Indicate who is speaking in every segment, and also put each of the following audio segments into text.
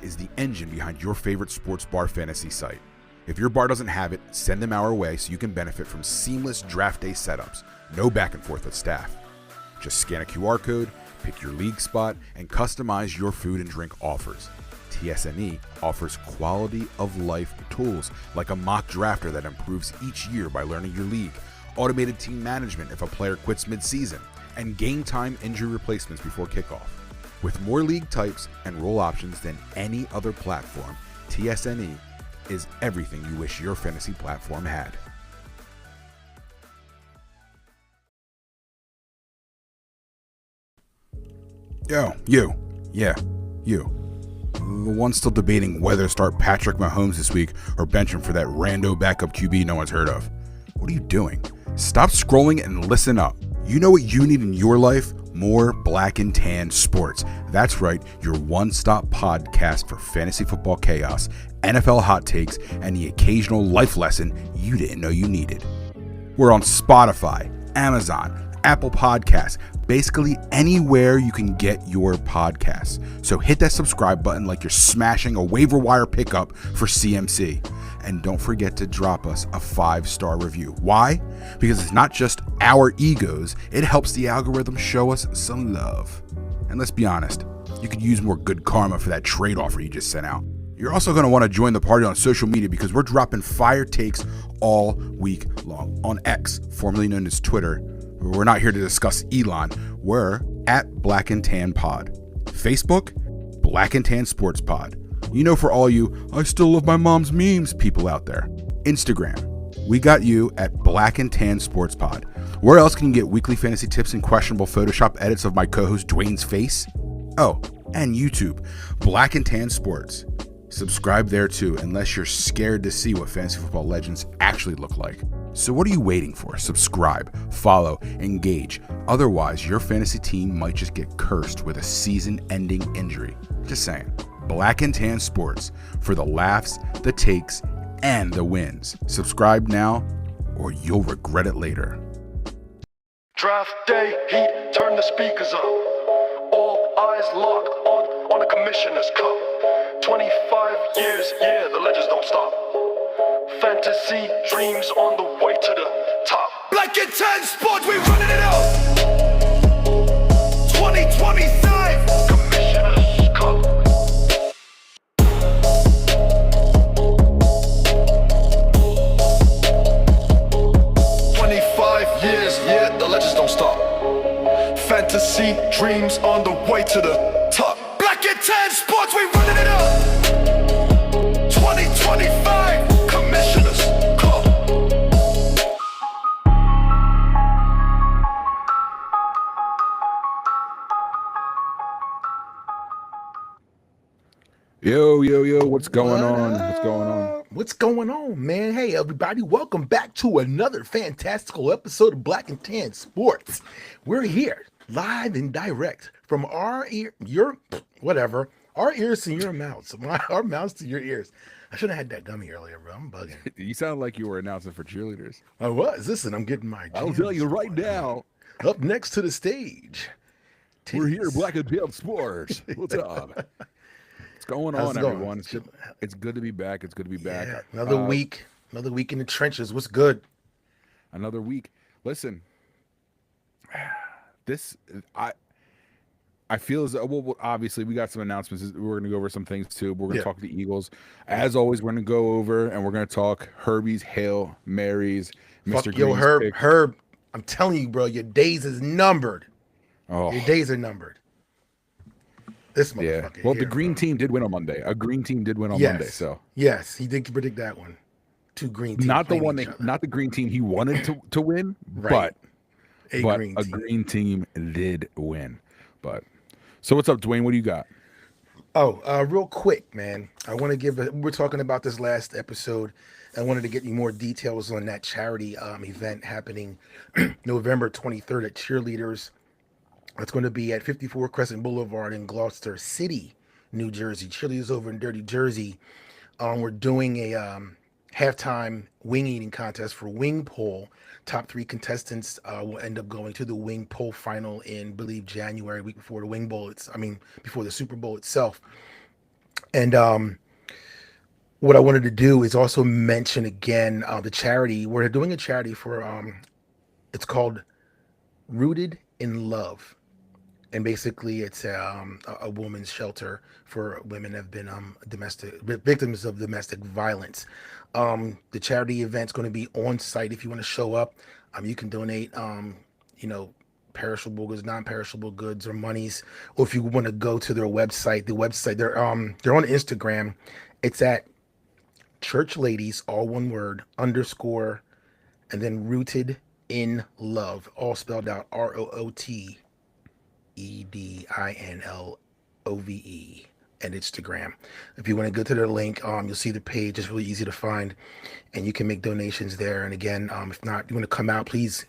Speaker 1: is the engine behind your favorite sports bar fantasy site. If your bar doesn't have it, send them our way so you can benefit from seamless draft day setups. No back and forth with staff. Just scan a QR code, pick your league spot, and customize your food and drink offers. TSNE offers quality of life tools like a mock drafter that improves each year by learning your league, automated team management if a player quits mid-season, and game time injury replacements before kickoff. With more league types and role options than any other platform, TSNE is everything you wish your fantasy platform had. You. The one still debating whether to start Patrick Mahomes this week or bench him for that rando backup QB no one's heard of. What are you doing? Stop scrolling and listen up. You know what you need in your life? More Black and Tan Sports. That's right, your one-stop podcast for fantasy football chaos, NFL hot takes, and the occasional life lesson you didn't know you needed. We're on Spotify, Amazon, Apple Podcasts, basically anywhere you can get your podcasts. So hit that subscribe button like you're smashing a waiver wire pickup for CMC. And don't forget to drop us a 5-star review. Why? Because it's not just our egos, it helps the algorithm show us some love. And let's be honest, you could use more good karma for that trade offer you just sent out. You're also going to want to join the party on social media because we're dropping fire takes all week long. On X, formerly known as Twitter, we're not here to discuss Elon. We're at Black and Tan Pod. Facebook, Black and Tan Sports Pod. You know, for all you, I still love my mom's memes people out there. Instagram, we got you at Black and Tan Sports Pod. Where else can you get weekly fantasy tips and questionable Photoshop edits of my co-host Dwayne's face? Oh, and YouTube, Black and Tan Sports. Subscribe there too, unless you're scared to see what fantasy football legends actually look like. So what are you waiting for? Subscribe, follow, engage. Otherwise, your fantasy team might just get cursed with a season-ending injury. Just saying. Black and Tan Sports, for the laughs, the takes, and the wins. Subscribe now, or you'll regret it later.
Speaker 2: Draft day heat, turn the speakers up. All eyes locked on the Commissioner's Cup. 25 years, yeah, the legends don't stop. Fantasy dreams on the way to the top. Black and Tan Sports, we running it up. 2025, Commissioner's Cup. Don't stop. Fantasy dreams on the way to the top. Black and Tan Sports, we running it up. 2025, Commissioners Cup.
Speaker 1: Yo, what's going on?
Speaker 3: What's going on, man? Hey, everybody, welcome back to another fantastical episode of Black and Tan Sports. We're here, live and direct from our ears to your mouths, our mouths to your ears. I should have had that gummy earlier, bro. I'm bugging.
Speaker 1: You sound like you were announcing for cheerleaders.
Speaker 3: I was. Listen, I'm getting my
Speaker 1: I'll tell you right now.
Speaker 3: Up next to the stage.
Speaker 1: We're here, Black and Tan Sports. What's up? What's going on, everyone? It's good to be back. It's good to be back.
Speaker 3: Yeah, another week in the trenches. What's good?
Speaker 1: Another week. Listen, I feel as well. Obviously, we got some announcements. We're going to go over some things too. But we're going to talk to the Eagles. As always, we're going to go over and we're going to talk Herbie's Hail Marys. Mr. Green's
Speaker 3: Herb. I'm telling you, bro, your days is numbered.
Speaker 1: Oh,
Speaker 3: your days are numbered. This motherfucker.
Speaker 1: Well, the green team did win on Monday. A green team did win on Monday. So
Speaker 3: yes, he did predict that one. Two green teams.
Speaker 1: Not the green team he wanted to win, right. but a green team did win. But so what's up, Dwayne? What do you got?
Speaker 3: Oh, real quick, man. I want to we were talking about this last episode. I wanted to get you more details on that charity event happening November 23rd at Cheerleaders. It's going to be at 54 Crescent Boulevard in Gloucester City, New Jersey. Cheerleaders over in Dirty Jersey. We're doing a halftime wing eating contest for wing pole. Top 3 contestants will end up going to the wing pole final in, I believe, January, week before the before the Super Bowl itself. And what I wanted to do is also mention again the charity. We're doing a charity for it's called Rooted in Love, and basically it's a woman's shelter for women that have been domestic victims of domestic violence. The charity event's going to be on site. If you want to show up, you can donate. You know, perishable goods, non-perishable goods, or monies, or if you want to go to their website, they're on Instagram. It's at Church Ladies, all one word, underscore, and then Rooted in Love, all spelled out ROOTEDINLOVE at Instagram. If you want to go to their link, you'll see the page. It's really easy to find, and you can make donations there. And again, if not, you want to come out, please.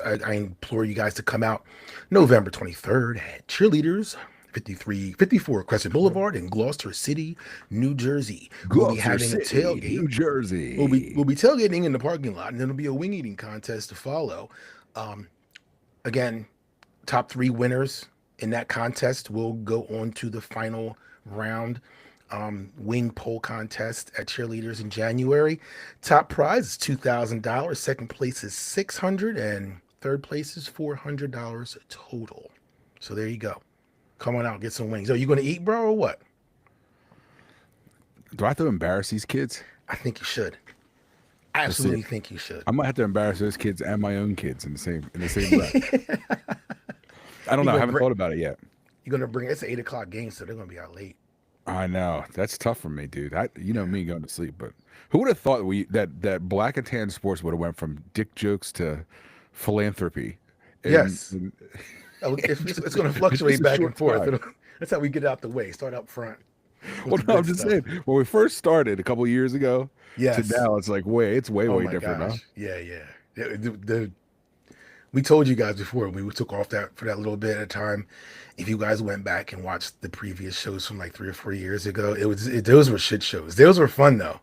Speaker 3: I implore you guys to come out November 23rd at Cheerleaders 54 Crescent Boulevard in Gloucester City, New Jersey. We'll be
Speaker 1: Gloucester
Speaker 3: having a
Speaker 1: City,
Speaker 3: tailgate.
Speaker 1: New Jersey.
Speaker 3: We'll be tailgating in the parking lot, and then there'll be a wing eating contest to follow. Again, top 3 winners in that contest will go on to the final round wing pole contest at Cheerleaders in January. Top prize is $2,000. Second place is $600, and third place is $400 total. So there you go. Come on out, get some wings. Are you going to eat, bro, or what?
Speaker 1: Do I have to embarrass these kids?
Speaker 3: I think you should. I absolutely think you should.
Speaker 1: I might have to embarrass those kids and my own kids in the same breath. I don't know. I haven't thought about it yet.
Speaker 3: You're going to bring it's an 8 o'clock game, so they're going to be out late.
Speaker 1: I know. That's tough for me, dude. You know me going to sleep, but who would have thought that Black and Tan Sports would have went from dick jokes to philanthropy?
Speaker 3: Yes. It's going to fluctuate back and forth. That's how we get out the way. Start up front.
Speaker 1: Well, no, I'm just saying. When we first started a couple years ago,
Speaker 3: yes,
Speaker 1: to now it's like way different. Huh?
Speaker 3: Yeah. We told you guys before we took off for that little bit at a time. If you guys went back and watched the previous shows from like 3 or 4 years ago, those were shit shows. Those were fun though.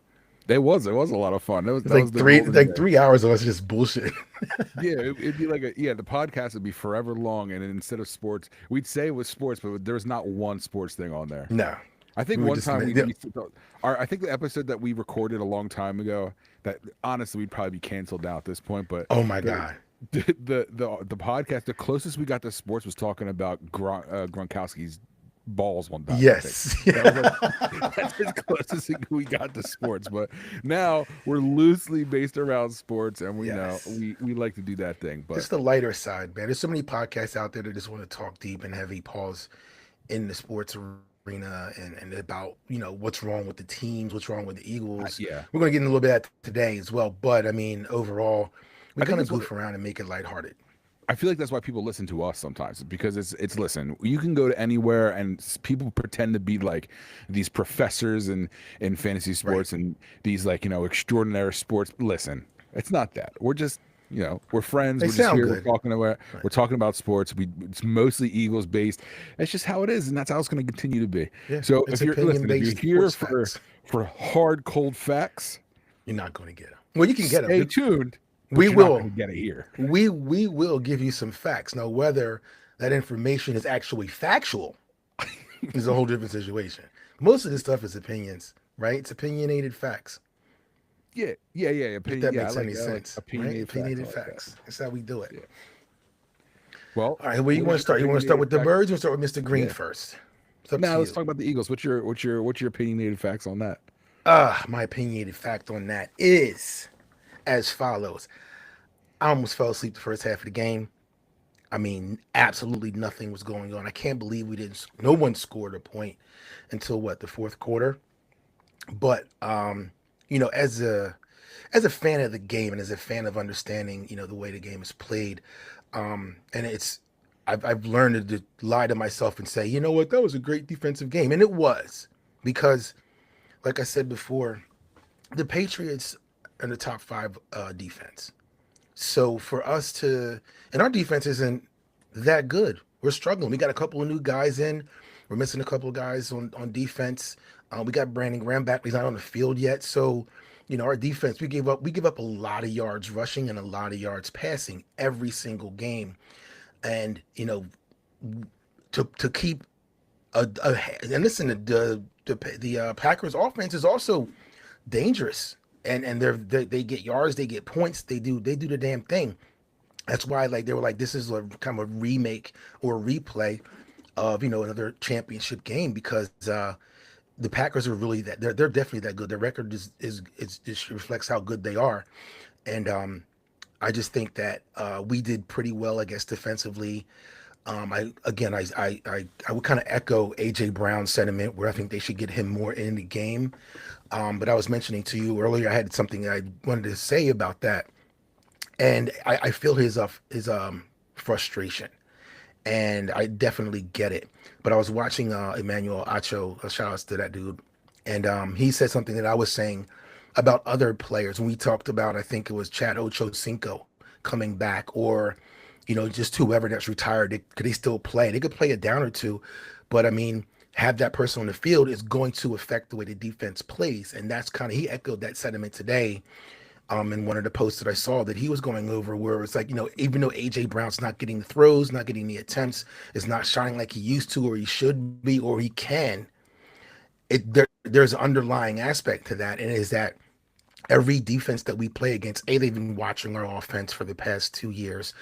Speaker 1: It was a lot of fun. It was
Speaker 3: like 3 hours of us just bullshit.
Speaker 1: Yeah, it'd be like the podcast would be forever long, and instead of sports, we'd say it was sports, but there was not one sports thing on there.
Speaker 3: No.
Speaker 1: I think one time I think the episode that we recorded a long time ago, that honestly we'd probably be canceled now at this point. But
Speaker 3: oh my god,
Speaker 1: the podcast, the closest we got to sports was talking about Gronkowski's balls one time.
Speaker 3: Yes,
Speaker 1: that's as close as we got to sports. But now we're loosely based around sports, and we know we like to do that thing. But
Speaker 3: it's the lighter side, man. There's so many podcasts out there that just want to talk deep and heavy pause in the sports arena and about what's wrong with the teams, what's wrong with the Eagles. We're gonna get in a little bit of that today as well. But I mean, overall, we kind of goof around and make it lighthearted.
Speaker 1: I feel like that's why people listen to us sometimes, because it's listen, you can go to anywhere and people pretend to be like these professors in fantasy sports, right, and these extraordinary sports. Listen, it's not that. We're just we're friends. We're just here. We're talking about sports. It's mostly Eagles based. That's just how it is, and that's how it's going to continue to be. Yeah, so if you're here for hard, cold facts,
Speaker 3: you're not going to get them. Well, you can get them.
Speaker 1: Stay tuned.
Speaker 3: We will
Speaker 1: get it here.
Speaker 3: We will give you some facts. Now, whether that information is actually factual is a whole different situation. Most of this stuff is opinions, right? It's opinionated facts.
Speaker 1: Yeah.
Speaker 3: If that makes any sense. Opinionated facts. That's how we do it. Yeah.
Speaker 1: Well,
Speaker 3: all right. Where you want to start? You want to start with the birds? You want to start with Mr. Green first?
Speaker 1: Now let's talk about the Eagles. What's your opinionated facts on that?
Speaker 3: My opinionated fact on that is as follows. I almost fell asleep the first half of the game. I mean, absolutely nothing was going on. I can't believe no one scored a point until the fourth quarter. But as a fan of the game and as a fan of understanding, the way the game is played, and I've learned to lie to myself and say, you know what, that was a great defensive game. And it was, because like I said before, the Patriots are the top 5 defense. So for us and our defense isn't that good. We're struggling. We got a couple of new guys in. We're missing a couple of guys on defense. We got Brandon Graham back. He's not on the field yet. So, our defense, we give up a lot of yards rushing and a lot of yards passing every single game. And, to keep And listen, the Packers offense is also dangerous, and they get yards, they get points, they do the damn thing. That's why like they were like this is a kind of a remake or a replay of another championship game because the Packers are really that they're definitely that good. Their record is just reflects how good they are, and I just think that we did pretty well, I guess, defensively. I would kind of echo AJ Brown's sentiment where I think they should get him more in the game. But I was mentioning to you earlier, I had something I wanted to say about that, and I feel his frustration, and I definitely get it. But I was watching Emmanuel Acho, shout outs to that dude, and he said something that I was saying about other players. And we talked about, I think it was Chad Ochocinco coming back, or just whoever that's retired. Could they still play? They could play a down or two, but I mean, have that person on the field is going to affect the way the defense plays, and that's kind of he echoed that sentiment today in one of the posts that I saw that he was going over where it's like, even though AJ Brown's not getting the throws, not getting the attempts, is not shining like he used to or he should be or he can, there's an underlying aspect to that, and it is that every defense that we play against, A, they've been watching our offense for the past 2 years.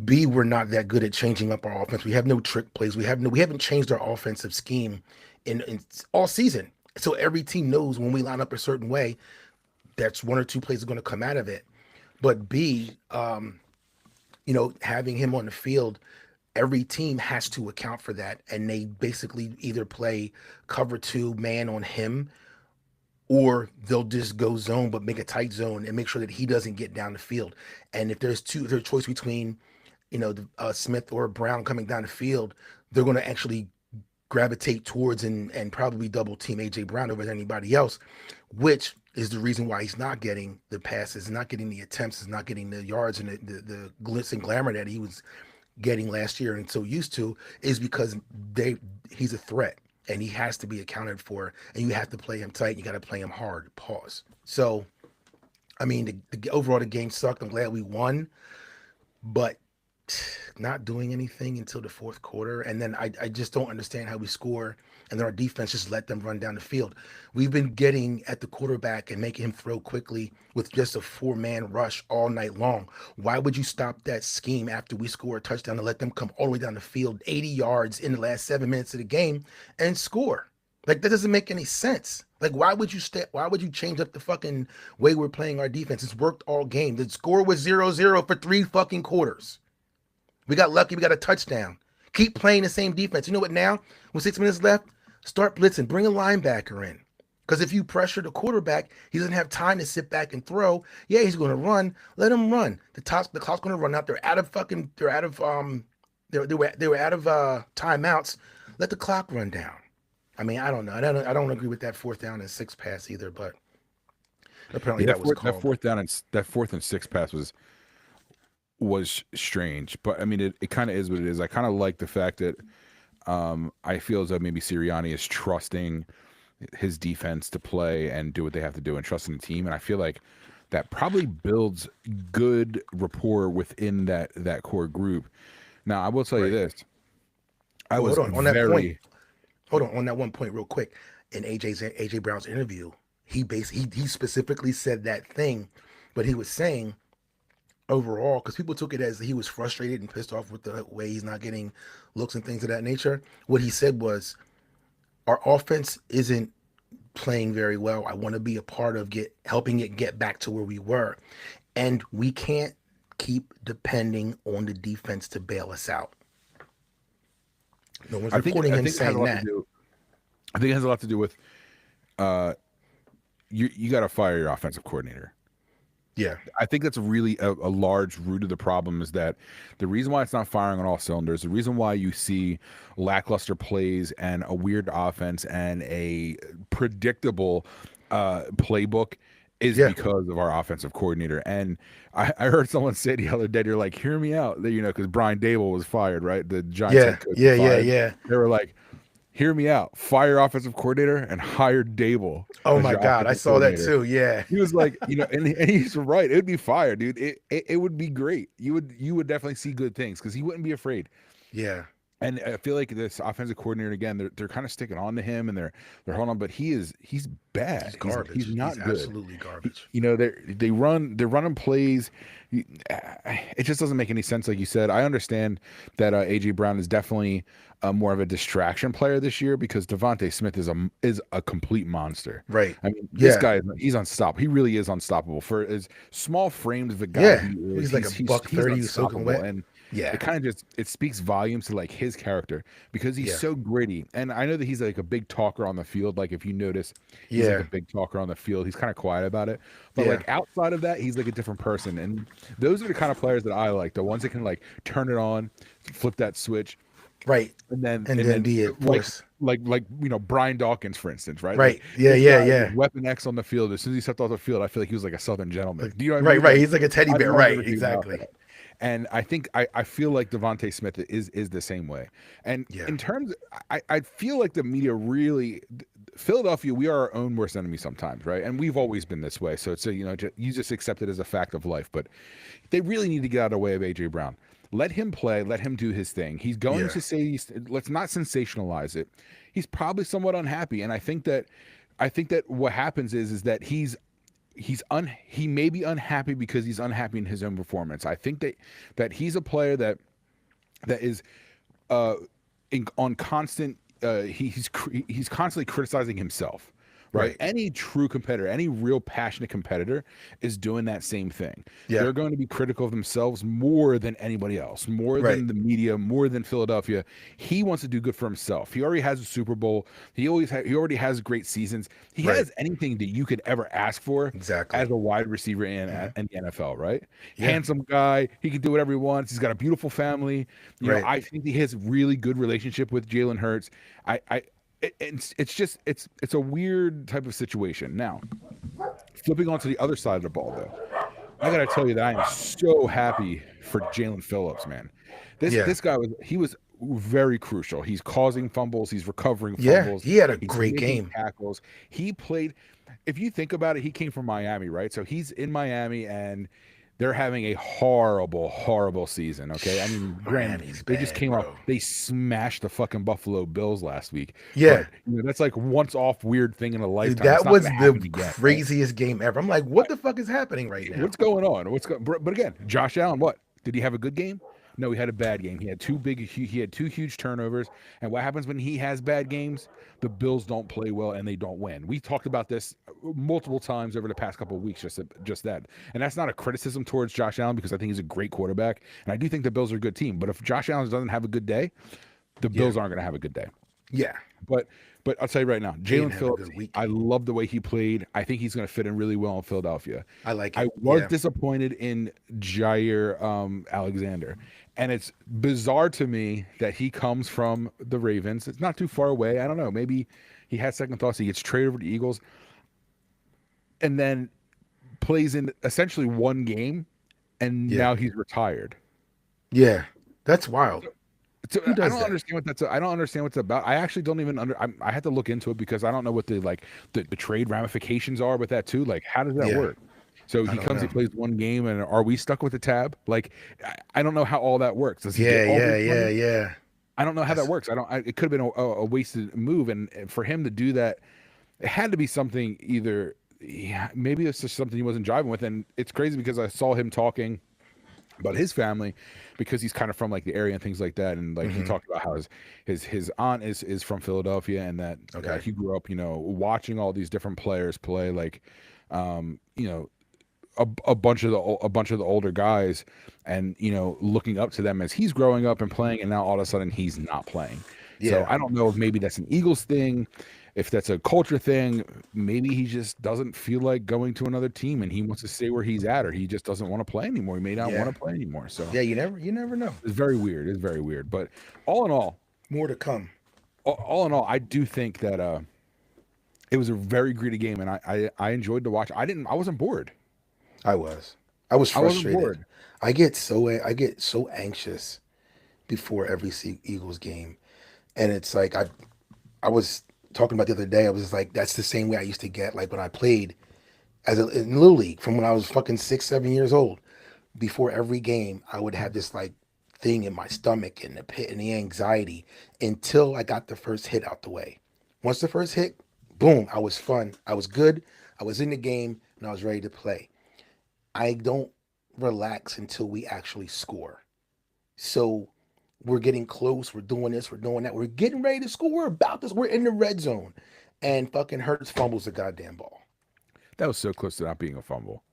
Speaker 3: B, we're not that good at changing up our offense. We have no trick plays. We haven't changed our offensive scheme in all season. So every team knows when we line up a certain way, that's one or two plays are going to come out of it. But B, having him on the field, every team has to account for that. And they basically either play cover two man on him, or they'll just go zone, but make a tight zone and make sure that he doesn't get down the field. And if there's a choice between, Smith or Brown coming down the field, they're going to actually gravitate towards and probably double team AJ Brown over anybody else, which is the reason why he's not getting the passes, not getting the attempts, is not getting the yards and the glitz and glamour that he was getting last year and so used to, is because he's a threat. And he has to be accounted for, and you have to play him tight. You got to play him hard. Pause. So, I mean, overall the game sucked. I'm glad we won, but not doing anything until the fourth quarter. And then I just don't understand how we score, and then our defense just let them run down the field. We've been getting at the quarterback and making him throw quickly with just a 4-man rush all night long. Why would you stop that scheme after we score a touchdown and let them come all the way down the field 80 yards in the last 7 minutes of the game and score? Like, that doesn't make any sense. Like, why would you change up the fucking way we're playing our defense? It's worked all game. The score was 0-0 for 3 fucking quarters. We got lucky. We got a touchdown. Keep playing the same defense. You know what now? With 6 minutes left, start blitzing. Bring a linebacker in. Because if you pressure the quarterback, he doesn't have time to sit back and throw. Yeah, he's going to run. Let him run. The clock's going to run out. They were out of timeouts. Let the clock run down. I mean, I don't know. I don't agree with that 4th down and 6 pass either, but apparently that was called.
Speaker 1: That 4th and 6 pass was strange, but I mean, it kind of is what it is. I kind of like the fact that I feel as though maybe Sirianni is trusting his defense to play and do what they have to do and trusting the team. And I feel like that probably builds good rapport within that core group. Now, I will tell you this.
Speaker 3: Hold on that one point real quick. In AJ Brown's interview, he specifically said that thing, but he was saying overall, because people took it as he was frustrated and pissed off with the way he's not getting looks and things of that nature. What he said was, our offense isn't playing very well. I want to be a part of helping it get back to where we were. And we can't keep depending on the defense to bail us out. No one's reporting him saying that.
Speaker 1: I think it has a lot to do with you got to fire your offensive coordinator.
Speaker 3: Yeah,
Speaker 1: I think that's really a large root of the problem, is that the reason why it's not firing on all cylinders, the reason why you see lackluster plays and a weird offense and a predictable playbook is because of our offensive coordinator. And I heard someone say the other day, they're like, hear me out, because Brian Dable was fired, right? The Giants head coach was fired. They were like, hear me out. Fire offensive coordinator and hire Dable.
Speaker 3: Oh my God, I saw that too. Yeah,
Speaker 1: he was like, and he's right. It would be fire, dude. It would be great. You would definitely see good things because he wouldn't be afraid.
Speaker 3: Yeah,
Speaker 1: And I feel like this offensive coordinator again, they're kind of sticking on to him, and they're holding on, but he's bad.
Speaker 3: He's garbage.
Speaker 1: He's not good.
Speaker 3: Absolutely garbage.
Speaker 1: You know, they're running plays. It just doesn't make any sense, like you said. I understand that AJ Brown is definitely more of a distraction player this year because Devontae Smith is a complete monster.
Speaker 3: Right.
Speaker 1: I mean, this guy, he's unstoppable. He really is unstoppable for as small frames of a guy.
Speaker 3: Yeah,
Speaker 1: he is.
Speaker 3: he's like a buck 30 soaking wet.
Speaker 1: And
Speaker 3: yeah,
Speaker 1: it kind of it speaks volumes to like his character because he's so gritty. And I know that he's like a big talker on the field. Like if you notice, he's like a big talker on the field. He's kind of quiet about it, but like outside of that, he's like a different person. And those are the kind of players that I like. The ones that can like turn it on, flip that switch,
Speaker 3: right,
Speaker 1: and then
Speaker 3: be a force.
Speaker 1: Like you know Brian Dawkins, for instance, right?
Speaker 3: Right.
Speaker 1: Like,
Speaker 3: yeah.
Speaker 1: Weapon X on the field. As soon as he stepped off the field, I feel like he was like a Southern gentleman.
Speaker 3: Like,
Speaker 1: Do you know what I mean?
Speaker 3: Right. He's like a teddy bear. Right.
Speaker 1: everything
Speaker 3: Exactly.
Speaker 1: about that. And I think I feel like Devontae Smith is the same way. And in terms, I feel like the media really, Philadelphia, we are our own worst enemy sometimes, right? And we've always been this way. So it's you just accept it as a fact of life. But they really need to get out of the way of AJ Brown. Let him play. Let him do his thing. He's going to say, let's not sensationalize it. He's probably somewhat unhappy, and I think that what happens is that he may be unhappy because he's unhappy in his own performance. I think that he's a player that is on constant. He's constantly criticizing himself. Right. Any true competitor, any real passionate competitor is doing that same thing. Yeah. They're going to be critical of themselves more than anybody else, more than the media, more than Philadelphia. He wants to do good for himself. He already has a Super Bowl. He already has great seasons. He has anything that you could ever ask for as a wide receiver in the NFL, right? Yeah. Handsome guy. He can do whatever he wants. He's got a beautiful family. You know, I think he has a really good relationship with Jalen Hurts. It's a weird type of situation. Now, flipping onto the other side of the ball, though, I gotta tell you that I am so happy for Jalen Phillips, man. This guy was very crucial. He's causing fumbles. He's recovering fumbles.
Speaker 3: Yeah, he had a great game.
Speaker 1: Tackles. He played. If you think about it, he came from Miami, right? So he's in Miami and they're having a horrible, horrible season. Okay, I mean, granted, they just came off. They smashed the fucking Buffalo Bills last week. Yeah, but, that's like once-off weird thing in a lifetime.
Speaker 3: That was the craziest game ever. I'm like, what the fuck is happening right now?
Speaker 1: What's going on? But again, Josh Allen, what did he have a good game? No, he had a bad game. He had two huge turnovers. And what happens when he has bad games? The Bills don't play well and they don't win. We talked about this multiple times over the past couple of weeks, just that. And that's not a criticism towards Josh Allen because I think he's a great quarterback. And I do think the Bills are a good team. But if Josh Allen doesn't have a good day, the Bills aren't going to have a good day.
Speaker 3: Yeah.
Speaker 1: But I'll tell you right now, Jalen Phillips, I love the way he played. I think he's going to fit in really well in Philadelphia.
Speaker 3: I like it.
Speaker 1: I was disappointed in Jair Alexander. And it's bizarre to me that he comes from the Ravens. It's not too far away. I don't know. Maybe he had second thoughts. He gets traded over to the Eagles and then plays in essentially one game, and now he's retired.
Speaker 3: Yeah, that's wild.
Speaker 1: So I don't understand what I don't understand what's about. I actually don't even I had to look into it because I don't know what the trade ramifications are with that too. Like, how does that work? So he comes, he plays one game, and are we stuck with the tab? Like, I don't know how all that works. Does he get all this money? I don't know how that works. It could have been a wasted move, and for him to do that, it had to be something maybe it's just something he wasn't driving with. And it's crazy because I saw him talking about his family because he's kind of from like the area and things like that. And like he talked about how his aunt is from Philadelphia and that he grew up, watching all these different players play, like, a bunch of the older guys and, looking up to them as he's growing up and playing. And now all of a sudden he's not playing. Yeah. So I don't know if maybe that's an Eagles thing, if that's a culture thing. Maybe he just doesn't feel like going to another team and he wants to stay where he's at, or he just doesn't want to play anymore. He may not want to play anymore. So
Speaker 3: you never know.
Speaker 1: It's very weird. It's very weird. But all in all,
Speaker 3: more to come.
Speaker 1: All in all, I do think that it was a very gritty game, and I enjoyed to watch. I wasn't bored.
Speaker 3: I was frustrated. I get so anxious before every Eagles game, and it's like I was talking about the other day. I was like, that's the same way I used to get like when I played in Little League from when I was fucking 6-7 years old. Before every game, I would have this like thing in my stomach and the pit and the anxiety until I got the first hit out the way. Once the first hit, boom, I was fun. I was good. I was in the game and I was ready to play. I don't relax until we actually score. So we're getting close. We're doing this. We're doing that. We're getting ready to score. We're about this. We're in the red zone. And fucking Hurts fumbles the goddamn ball.
Speaker 1: That was so close to not being a fumble.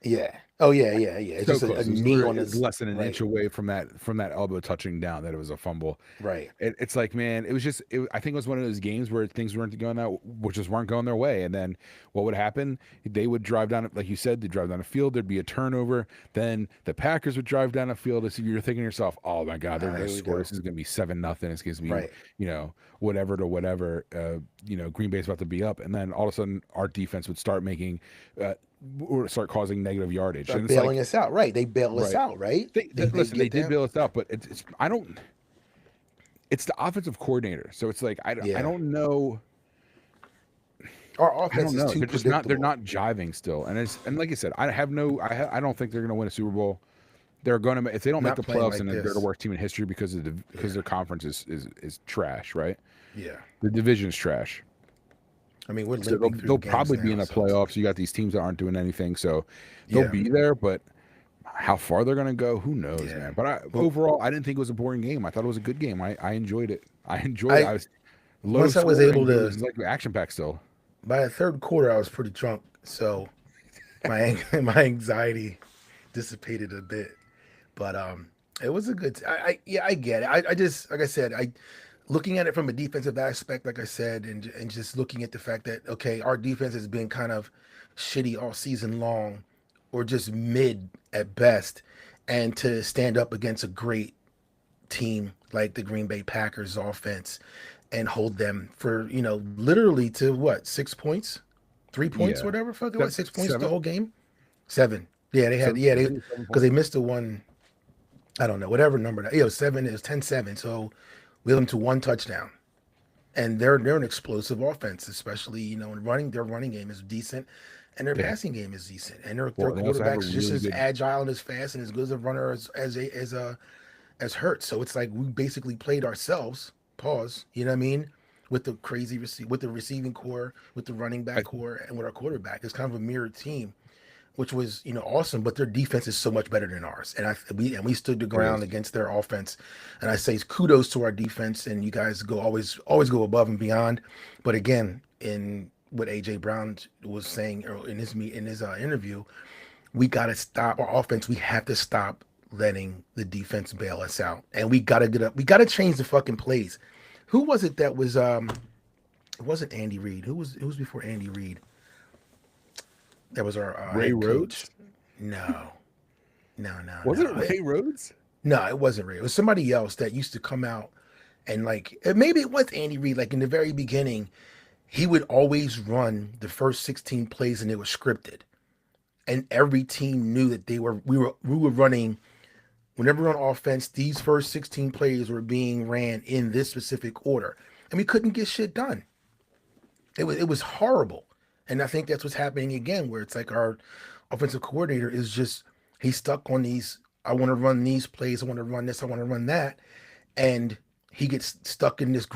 Speaker 3: Yeah. Oh yeah. It's
Speaker 1: So
Speaker 3: just
Speaker 1: close.
Speaker 3: a
Speaker 1: It was
Speaker 3: knee
Speaker 1: literally-
Speaker 3: on
Speaker 1: it was
Speaker 3: his
Speaker 1: less than an
Speaker 3: right.
Speaker 1: inch away from that elbow touching down that it was a fumble.
Speaker 3: Right.
Speaker 1: It's like, man, it was just. I think it was one of those games where things weren't going their way, and then what would happen? They would drive down, like you said, they drive down the field. There'd be a turnover. Then the Packers would drive down the field. So you're thinking to yourself, "Oh my God, they're going to
Speaker 3: here we
Speaker 1: score.
Speaker 3: go.
Speaker 1: This is going to be 7-0. It's going to be,
Speaker 3: Right.
Speaker 1: whatever to whatever. Green Bay's about to be up, and then all of a sudden, our defense would start making, or start causing negative yardage.
Speaker 3: Start
Speaker 1: And it's
Speaker 3: bailing
Speaker 1: like,
Speaker 3: us out. Right. They bail us
Speaker 1: Right.
Speaker 3: out. Right.
Speaker 1: They
Speaker 3: get
Speaker 1: did
Speaker 3: them.
Speaker 1: bail us out, but it's I don't. It's the offensive coordinator, so it's like I
Speaker 3: Yeah.
Speaker 1: don't know.
Speaker 3: Our
Speaker 1: I
Speaker 3: offense
Speaker 1: don't know.
Speaker 3: is too
Speaker 1: They're just not. They're
Speaker 3: predictable.
Speaker 1: not jiving still, and like I said, I don't think they're going to win a Super Bowl. They're going to if they don't
Speaker 3: Not
Speaker 1: make the
Speaker 3: playing
Speaker 1: playoffs,
Speaker 3: like
Speaker 1: and they're the
Speaker 3: this.
Speaker 1: worst team in history because their conference is trash, right?
Speaker 3: Yeah.
Speaker 1: The division's trash.
Speaker 3: I mean, we're
Speaker 1: So
Speaker 3: limping through
Speaker 1: they'll
Speaker 3: games
Speaker 1: probably be
Speaker 3: now,
Speaker 1: in the
Speaker 3: so it's-
Speaker 1: playoffs. You got these teams that aren't doing anything, so they'll
Speaker 3: Yeah.
Speaker 1: be there. But how far they're going to go, who knows,
Speaker 3: Yeah.
Speaker 1: man. But overall, I didn't think it was a boring game. I thought it was a good game. I enjoyed it. I enjoyed
Speaker 3: I-
Speaker 1: it. I was low
Speaker 3: once I was
Speaker 1: scoring,
Speaker 3: able
Speaker 1: but it
Speaker 3: to-
Speaker 1: was like action packed still.
Speaker 3: By the third quarter, I was pretty drunk, so my my anxiety dissipated a bit. But it was a good. I get it. I just like I said, looking at it from a defensive aspect, like I said, and just looking at the fact that okay, our defense has been kind of shitty all season long, or just mid at best, and to stand up against a great team like the Green Bay Packers offense and hold them for literally to what 6 points, 3 points,
Speaker 1: Yeah.
Speaker 3: whatever fuck it was, 6 points the
Speaker 1: Seven.
Speaker 3: whole game, 7. Yeah, they had because they missed the one. I don't know whatever number that. It was 7. It was 10-7. So we held them to one touchdown, and they're an explosive offense, especially in running. Their running game is decent, and their
Speaker 1: Yeah.
Speaker 3: passing game is decent, and their
Speaker 1: Well, they also have a
Speaker 3: quarterback's just
Speaker 1: really
Speaker 3: as
Speaker 1: good-
Speaker 3: agile and as fast and as good as a runner as Hurts. So it's like we basically played ourselves. Pause. You know what I mean? With the crazy with the receiving core, with the running back core, and with our quarterback, it's kind of a mirrored team, which was awesome. But their defense is so much better than ours, and we stood the ground against their offense. And I say kudos to our defense, and you guys always go above and beyond. But again, in what AJ Brown was saying in his interview, we got to stop our offense. We have to stop letting the defense bail us out, and we got to get up. We got to change the fucking plays. Who was it that was? It wasn't Andy Reid. Who was before Andy Reid? That was our
Speaker 1: Ray
Speaker 3: head coach.
Speaker 1: Rhodes?
Speaker 3: No.
Speaker 1: Was it Ray Rhodes?
Speaker 3: No, it wasn't Ray. It was somebody else that used to come out and maybe it was Andy Reid. Like in the very beginning, he would always run the first 16 plays and it was scripted, and every team knew that we were running. Whenever we're on offense, these first 16 plays were being ran in this specific order, and we couldn't get shit done. It was horrible, and I think that's what's happening again, where it's like our offensive coordinator is just he's stuck on these. I want to run these plays. I want to run this. I want to run that, and he gets stuck in this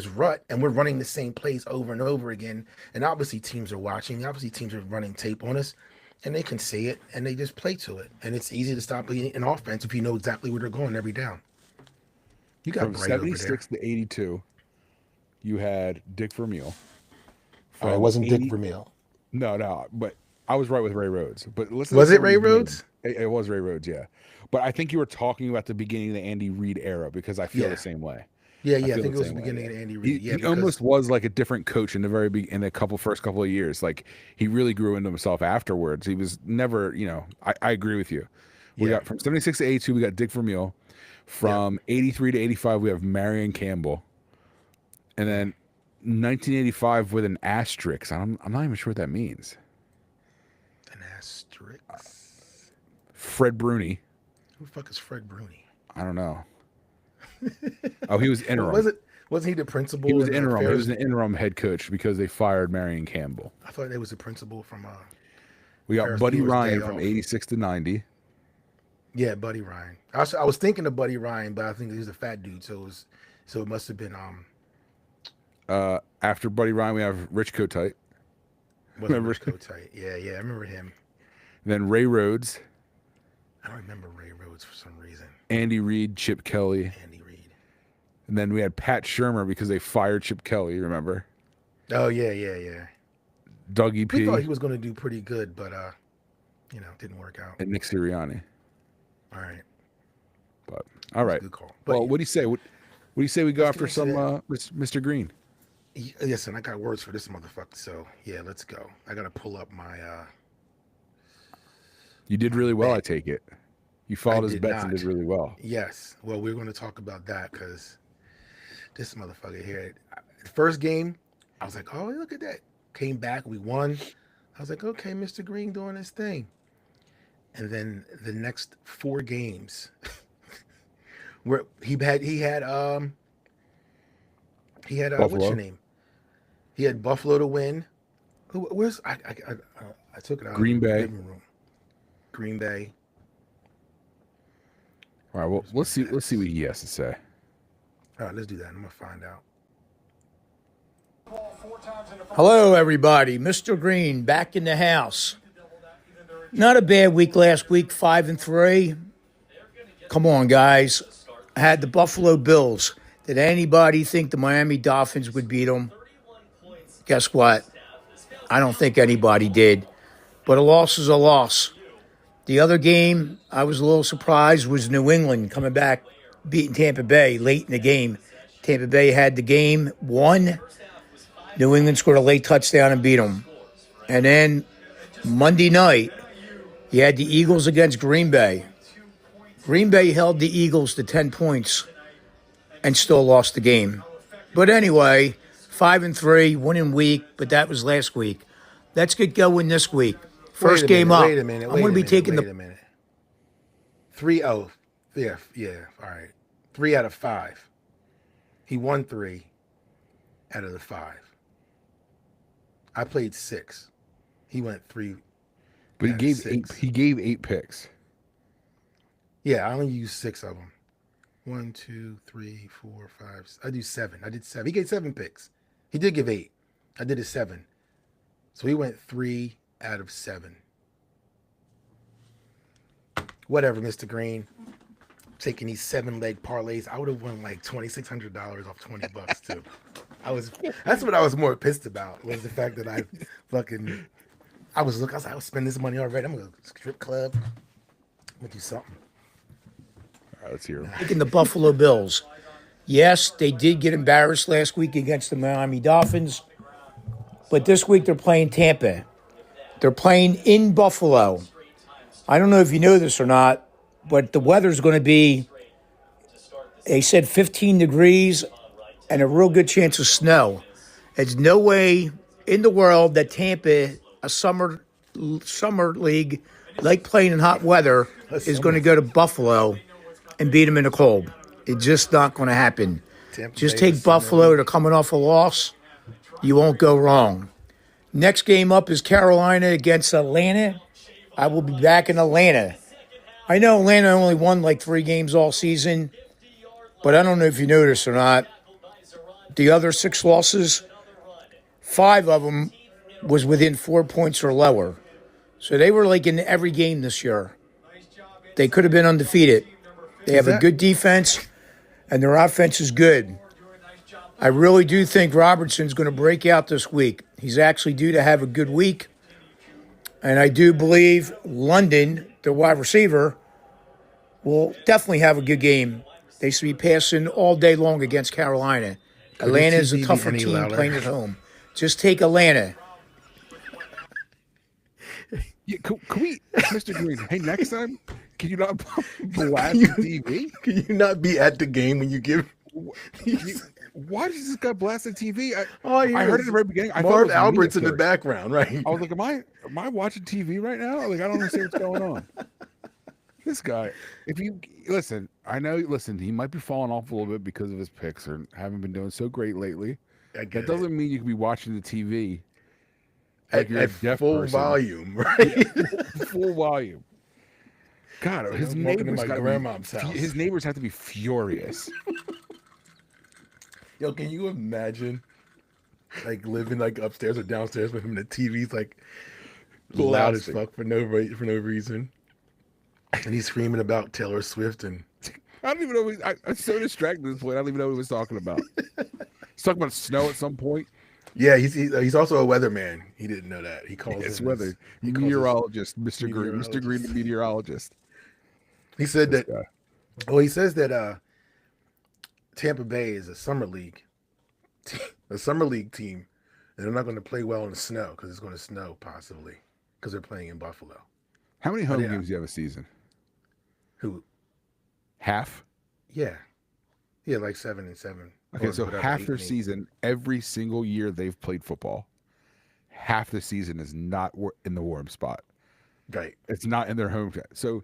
Speaker 3: rut, and we're running the same plays over and over again. And obviously, teams are watching. Obviously, teams are running tape on us. And they can see it, and they just play to it. And it's easy to stop an offense if you know exactly where they're going every down. You got
Speaker 1: From
Speaker 3: Bright over there.
Speaker 1: 76 to 82, you had Dick Vermeil.
Speaker 3: It wasn't Dick Vermeil.
Speaker 1: No, but I was right with Ray Rhodes. But listen,
Speaker 3: Was it Ray Rhodes?
Speaker 1: It was Ray Rhodes, yeah. But I think you were talking about the beginning of the Andy Reid era because I feel
Speaker 3: Yeah.
Speaker 1: the same way.
Speaker 3: Yeah, I
Speaker 1: feel
Speaker 3: think
Speaker 1: the
Speaker 3: it was the
Speaker 1: same way,
Speaker 3: beginning
Speaker 1: yeah.
Speaker 3: of Andy
Speaker 1: He,
Speaker 3: Reid. Yeah,
Speaker 1: he almost was like a different coach in the in the first couple of years. Like he really grew into himself afterwards. He was never, I agree with you. We
Speaker 3: Yeah.
Speaker 1: got from 76 to 82, we got Dick Vermeil. From 83 to 85, we have Marion Campbell. And then 1985 with an asterisk. I'm not even sure what that means.
Speaker 3: an asterisk.
Speaker 1: Fred Bruni.
Speaker 3: Who the fuck is Fred Bruni?
Speaker 1: I don't know. Oh, he was interim.
Speaker 3: Wasn't he the principal?
Speaker 1: He was
Speaker 3: in,
Speaker 1: interim. He
Speaker 3: Ferris-
Speaker 1: was an interim head coach because they fired Marion Campbell.
Speaker 3: I thought it was the principal from.
Speaker 1: We got
Speaker 3: Ferris
Speaker 1: Buddy
Speaker 3: Bueller's
Speaker 1: Ryan
Speaker 3: Day
Speaker 1: from
Speaker 3: Off.
Speaker 1: 86 to 90.
Speaker 3: Yeah, Buddy Ryan. I was thinking of Buddy Ryan, but I think he was a fat dude, so it must have been
Speaker 1: After Buddy Ryan, we have Rich Kotite.
Speaker 3: wasn't
Speaker 1: Remember?
Speaker 3: Rich Kotite. Yeah, I remember him.
Speaker 1: Then Ray Rhodes,
Speaker 3: I don't remember Ray Rhodes for some reason.
Speaker 1: Andy Reid, Chip Kelly.
Speaker 3: Andy Reid.
Speaker 1: And then we had Pat Shermer because they fired Chip Kelly, remember?
Speaker 3: Oh yeah.
Speaker 1: Dougie
Speaker 3: We
Speaker 1: P.
Speaker 3: thought he was going to do pretty good, but didn't work out.
Speaker 1: and Nick Sirianni.
Speaker 3: All right.
Speaker 1: But all right.
Speaker 3: Good call.
Speaker 1: Well,
Speaker 3: But
Speaker 1: what do you say? What do you say we go
Speaker 3: Let's
Speaker 1: after
Speaker 3: get into
Speaker 1: some Mr. Green?
Speaker 3: listen, I got words for this motherfucker. So yeah, let's go. I got to pull up my.
Speaker 1: You did really well, I take it. You followed his
Speaker 3: did
Speaker 1: bets and
Speaker 3: not.
Speaker 1: did really well.
Speaker 3: Yes. Well, we're going to talk about that because this motherfucker here. The first game, I was like, oh, look at that. Came back, we won. I was like, okay, Mr. Green doing his thing. And then the next 4 games, where he had what's
Speaker 1: Buffalo.
Speaker 3: your name? He had Buffalo to win. Where's I took it out.
Speaker 1: Green
Speaker 3: of the
Speaker 1: Bay.
Speaker 3: living room. Green Bay.
Speaker 1: All right, well, let's see what he has to say.
Speaker 3: All right, let's do that. I'm gonna find out.
Speaker 4: Hello, everybody. Mr. Green back in the house. Not a bad week last week, 5-3. Come on, guys. I had the Buffalo Bills. Did anybody think the Miami Dolphins would beat them? Guess what? I don't think anybody did. But a loss is a loss. The other game I was a little surprised was New England coming back, beating Tampa Bay late in the game. Tampa Bay had the game won. New England scored a late touchdown and beat them. And then Monday night, you had the Eagles against Green Bay. Green Bay held the Eagles to 10 points and still lost the game. But anyway, 5-3, winning week, but that was last week. Let's get going this week. First game up.
Speaker 3: Wait a minute.
Speaker 4: I'm going to be taking
Speaker 3: wait a minute. 3-0. Yeah. All right. 3 out of 5. He won 3 out of the 5. I played 6. He went 3.
Speaker 1: But he
Speaker 3: out of
Speaker 1: gave
Speaker 3: 6.
Speaker 1: eight. He gave 8 picks.
Speaker 3: Yeah, I only used 6 of them. 1, 2, 3, 4, 5. I do 7. I did 7. He gave 7 picks. He did give 8. I did a 7. So he went 3 out of 7. Whatever, Mr. Green. Taking these 7-leg parlays, I would have won like $2,600 off $20 too. That's what I was more pissed about, was the fact that I was like, I'll spend this money already. I'm gonna go to a strip club. I'm gonna do something.
Speaker 1: All right, let's hear him.
Speaker 4: Taking the Buffalo Bills. Yes, they did get embarrassed last week against the Miami Dolphins, but this week they're playing Tampa. They're playing in Buffalo. I don't know if you know this or not, but the weather's going to be, they said 15 degrees and a real good chance of snow. There's no way in the world that Tampa, a summer league, like playing in hot weather, is going to go to Buffalo and beat them in the cold. It's just not going to happen.
Speaker 3: Tampa
Speaker 4: Just
Speaker 3: Bay
Speaker 4: take
Speaker 3: is summer
Speaker 4: Buffalo.
Speaker 3: league.
Speaker 4: They're coming off a loss. You won't go wrong. Next game up is Carolina against Atlanta. I will be back in Atlanta. I know Atlanta only won like 3 games all season, but I don't know if you noticed or not. The other 6 losses, 5 of them was within 4 points or lower. So they were like in every game this year. They could have been undefeated. They have a good defense, and their offense is good. I really do think Robertson's going to break out this week. He's actually due to have a good week. And I do believe London, the wide receiver, will definitely have a good game. They should be passing all day long against Carolina. Atlanta is a
Speaker 3: TV be
Speaker 4: tougher
Speaker 3: any
Speaker 4: team
Speaker 3: louder?
Speaker 4: playing at home. Just take Atlanta.
Speaker 1: Yeah, can we, Mr. Green? Hey, next time, can you not blast the TV?
Speaker 3: Can you not be at the game when you give?
Speaker 1: Why does this guy blast the TV?
Speaker 3: All
Speaker 1: I heard it at the very beginning. I thought it
Speaker 3: Marv
Speaker 1: was me
Speaker 3: Albert's
Speaker 1: at
Speaker 3: in the
Speaker 1: first.
Speaker 3: background, right?
Speaker 1: I was like, am I watching TV right now? Like, I don't understand what's going on. This guy, if you listen, I know. Listen, he might be falling off a little bit because of his picks or haven't been doing so great lately.
Speaker 3: I get
Speaker 1: That
Speaker 3: it.
Speaker 1: doesn't mean you can be watching the TV like
Speaker 3: at,
Speaker 1: you're a
Speaker 3: at
Speaker 1: deaf
Speaker 3: full
Speaker 1: person.
Speaker 3: volume, right?
Speaker 1: Full volume. God,
Speaker 3: Like,
Speaker 1: his
Speaker 3: I'm walking to
Speaker 1: neighbors
Speaker 3: my
Speaker 1: gotta
Speaker 3: grandmom's
Speaker 1: be,
Speaker 3: house.
Speaker 1: his neighbors have to be furious.
Speaker 3: Yo, can you imagine, like, living like upstairs or downstairs with him? The TV's like loud as
Speaker 1: Blasting.
Speaker 3: fuck for no reason, and he's screaming about Taylor Swift and
Speaker 1: I don't even know. I'm so distracted at this point. I don't even know what he was talking about. He's talking about snow at some point.
Speaker 3: yeah, he's also a weatherman. He didn't know that. He calls
Speaker 1: It's
Speaker 3: him
Speaker 1: weather.
Speaker 3: his- he calls his-
Speaker 1: Meteorologist, Mr. Green. Mr. Green, the
Speaker 3: meteorologist.
Speaker 1: meteorologist.
Speaker 3: He said
Speaker 1: This
Speaker 3: that.
Speaker 1: guy.
Speaker 3: Well, he says that Tampa Bay is a summer league team, and they're not going to play well in the snow because it's going to snow possibly because they're playing in Buffalo.
Speaker 1: How many home
Speaker 3: yeah.
Speaker 1: games do you have a season?
Speaker 3: Who?
Speaker 1: Half?
Speaker 3: Yeah, like 7 and 7.
Speaker 1: Okay,
Speaker 3: or
Speaker 1: so
Speaker 3: whatever,
Speaker 1: half
Speaker 3: 8
Speaker 1: their
Speaker 3: and 8.
Speaker 1: season, every single year they've played football, half the season is not in the warm spot.
Speaker 3: Right.
Speaker 1: It's not in their home. So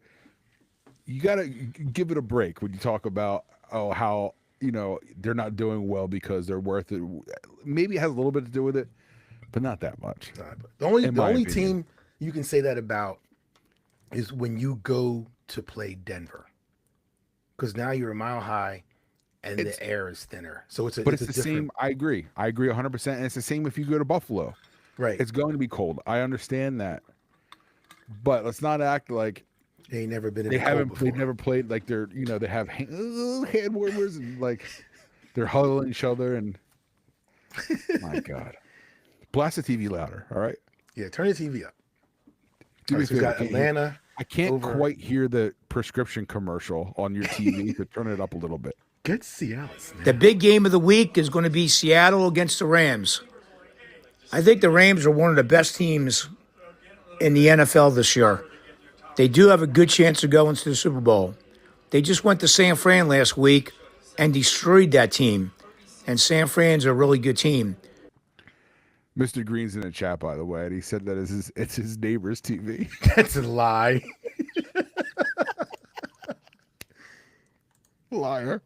Speaker 1: you got to give it a break when you talk about, how, they're not doing well because they're worth it. Maybe it has a little bit to do with it, but not that much.
Speaker 3: The only
Speaker 1: In my opinion.
Speaker 3: team you can say that about is when you go to play Denver, because now you're a mile high and
Speaker 1: It's-
Speaker 3: the air is thinner. So it's a
Speaker 1: But
Speaker 3: it's
Speaker 1: it's
Speaker 3: a
Speaker 1: the
Speaker 3: different,
Speaker 1: same. I agree 100%. And it's the same if you go to Buffalo.
Speaker 3: right?
Speaker 1: It's going to be cold. I understand that. But let's not act like
Speaker 3: They ain't never been in
Speaker 1: they
Speaker 3: the cold
Speaker 1: haven't.
Speaker 3: before.
Speaker 1: They've never played like they're. They have hand warmers and like they're huddling each other and. My God, blast the TV louder. All right.
Speaker 3: Yeah, turn the TV up.
Speaker 1: Do me a
Speaker 3: So we
Speaker 1: favor,
Speaker 3: got
Speaker 1: can you-
Speaker 3: Atlanta.
Speaker 1: I can't
Speaker 3: over-
Speaker 1: quite hear the prescription commercial on your TV, so turn it up a little bit.
Speaker 3: Get Seattle. Man.
Speaker 4: The big game of the week is going to be Seattle against the Rams. I think the Rams are one of the best teams in the NFL this year. They do have a good chance to go into the Super Bowl. They just went to San Fran last week and destroyed that team. And San Fran's a really good team.
Speaker 1: Mr. Green's in the chat, by the way, and he said that it's his neighbor's TV.
Speaker 3: That's a lie.
Speaker 1: Liar.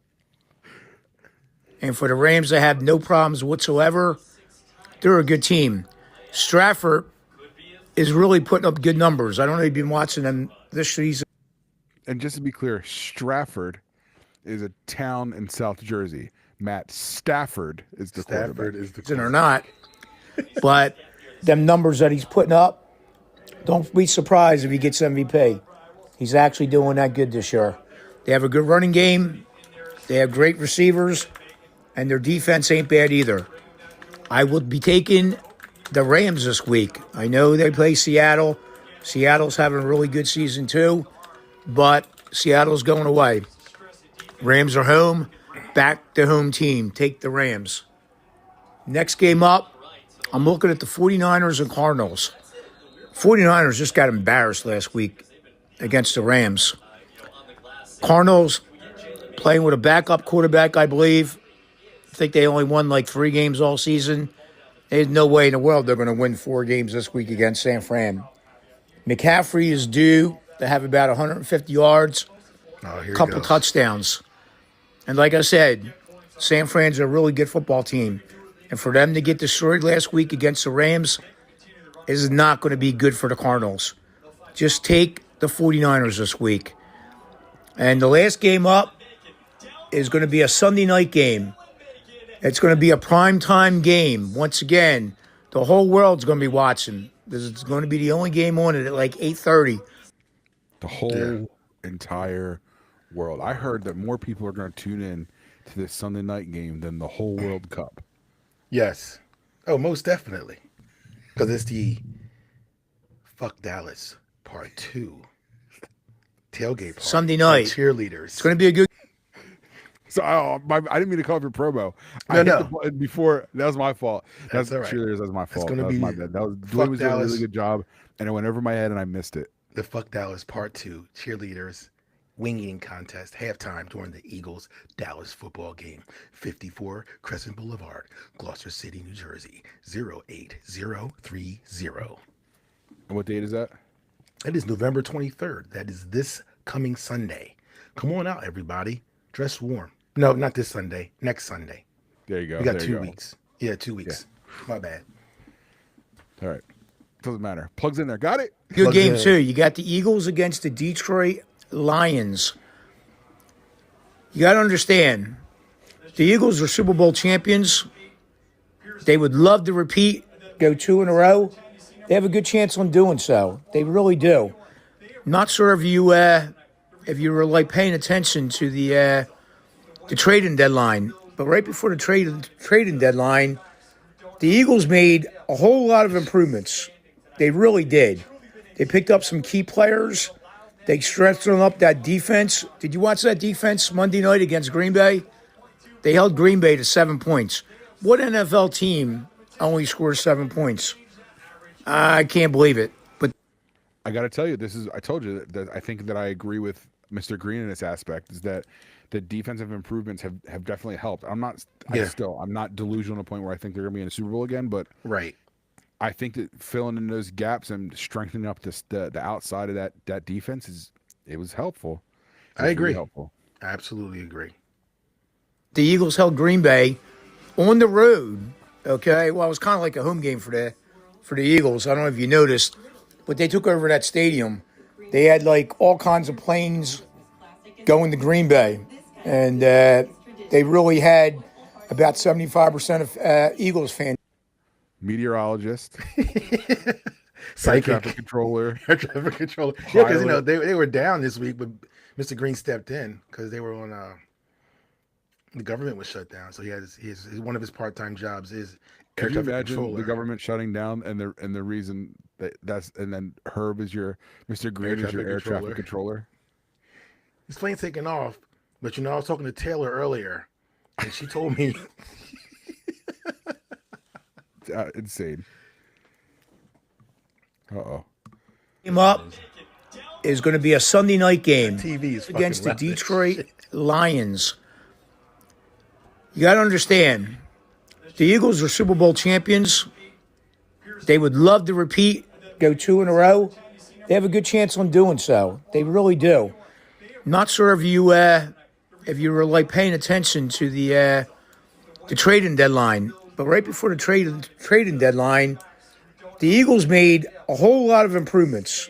Speaker 4: And for the Rams, I have no problems whatsoever. They're a good team. Stratford is really putting up good numbers. I don't know if you've been watching them this season.
Speaker 1: And just to be clear, Stratford is a town in South Jersey. Matt Stafford is the
Speaker 3: Stafford
Speaker 1: quarterback.
Speaker 3: is the
Speaker 4: Or not. But them numbers that he's putting up, don't be surprised if he gets MVP. He's actually doing that good this year. They have a good running game. They have great receivers. And their defense ain't bad either. I would be taking the Rams this week. I know they play Seattle. Seattle's having a really good season too. But Seattle's going away. Rams are home. Back to home team. Take the Rams. Next game up, I'm looking at the 49ers and Cardinals. 49ers just got embarrassed last week against the Rams. Cardinals playing with a backup quarterback, I believe. I think they only won like 3 games all season. There's no way in the world they're going to win 4 games this week against San Fran. McCaffrey is due to have about 150 yards,
Speaker 3: Oh, here
Speaker 4: a
Speaker 3: he
Speaker 4: couple
Speaker 3: goes.
Speaker 4: touchdowns. And like I said, San Fran's a really good football team. And for them to get destroyed last week against the Rams is not going to be good for the Cardinals. Just take the 49ers this week. And the last game up is going to be a Sunday night game. It's going to be a primetime game. Once again, the whole world's going to be watching. This is going to be the only game on it at like 8:30.
Speaker 1: The whole entire world. I heard that more people are going to tune in to this Sunday night game than the whole World Cup.
Speaker 3: Yes. Oh, most definitely. Because it's the Fuck Dallas Part 2 tailgate party.
Speaker 4: Sunday night.
Speaker 3: Cheerleaders.
Speaker 4: It's going to be a good.
Speaker 1: So I didn't mean to call it your promo. I
Speaker 3: No,
Speaker 1: hit
Speaker 3: no.
Speaker 1: the button before. That was my fault.
Speaker 3: That's all right.
Speaker 1: Cheerleaders, that was my fault.
Speaker 3: gonna
Speaker 1: That was
Speaker 3: be
Speaker 1: my bad. That was
Speaker 3: Fuck
Speaker 1: Dwayne was doing a
Speaker 3: Dallas.
Speaker 1: really good job, and it went over my head, and I missed it.
Speaker 3: The Fuck Dallas Part 2 cheerleaders winging contest halftime during the Eagles Dallas football game. 54 Crescent Boulevard, Gloucester City, New Jersey, 08030.
Speaker 1: And what date is that?
Speaker 3: That is November 23rd. That is this coming Sunday. Come on out, everybody. Dress warm. No, not this Sunday. Next Sunday.
Speaker 1: There you go.
Speaker 3: We got
Speaker 1: there you
Speaker 3: 2
Speaker 1: go.
Speaker 3: weeks. Yeah, 2 weeks. My bad.
Speaker 1: All right. Doesn't matter. Plugs in there. Got it?
Speaker 4: Good
Speaker 3: Plug
Speaker 4: game
Speaker 3: in.
Speaker 4: too. You got the Eagles against the Detroit Lions. You got to understand, the Eagles are Super Bowl champions. They would love to repeat, go 2 in a row. They have a good chance on doing so. They really do. Not sure if you were like paying attention to the trading deadline, but right before the trading deadline, the Eagles made a whole lot of improvements. They really did. They picked up some key players. They strengthened up that defense. Did you watch that defense Monday night against Green Bay? They held Green Bay to 7 points. What NFL team only scores 7 points? I can't believe it. But
Speaker 1: I got to tell you, I told you that I think that I agree with Mr. Green in this aspect, is that the defensive improvements have definitely helped. I'm not delusional to the point where I think they're going to be in a Super Bowl again, but
Speaker 3: Right.
Speaker 1: I think that filling in those gaps and strengthening up the outside of that defense was helpful.
Speaker 3: I agree.
Speaker 1: Really helpful.
Speaker 3: I absolutely agree.
Speaker 4: the Eagles held Green Bay on the road. Okay, well, it was kind of like a home game for the Eagles. I don't know if you noticed, but they took over that stadium. They had like all kinds of planes going to Green Bay, and they really had about 75% of Eagles fans.
Speaker 1: Meteorologist, air
Speaker 3: Psychic.
Speaker 1: traffic controller.
Speaker 3: Air traffic controller. Yeah, because they were down this week, but Mr. Green stepped in because they were on. The government was shut down, so he has one of his part-time jobs is air
Speaker 1: Could you
Speaker 3: traffic
Speaker 1: imagine
Speaker 3: controller.
Speaker 1: the government shutting down and the reason that's and then Herb is your Mr. Green is your air traffic controller?
Speaker 3: His plane's taking off, but I was talking to Taylor earlier, and she told me
Speaker 1: Insane. Uh-oh.
Speaker 4: Game up is going to be a Sunday night game
Speaker 3: TV is
Speaker 4: against the
Speaker 3: fucking loud as
Speaker 4: Detroit
Speaker 3: shit.
Speaker 4: Lions. You got to understand, the Eagles are Super Bowl champions. They would love to repeat, go 2 in a row. They have a good chance on doing so. They really do. Not sure if you were like paying attention to the trading deadline, but right before the trading deadline, the Eagles made a whole lot of improvements.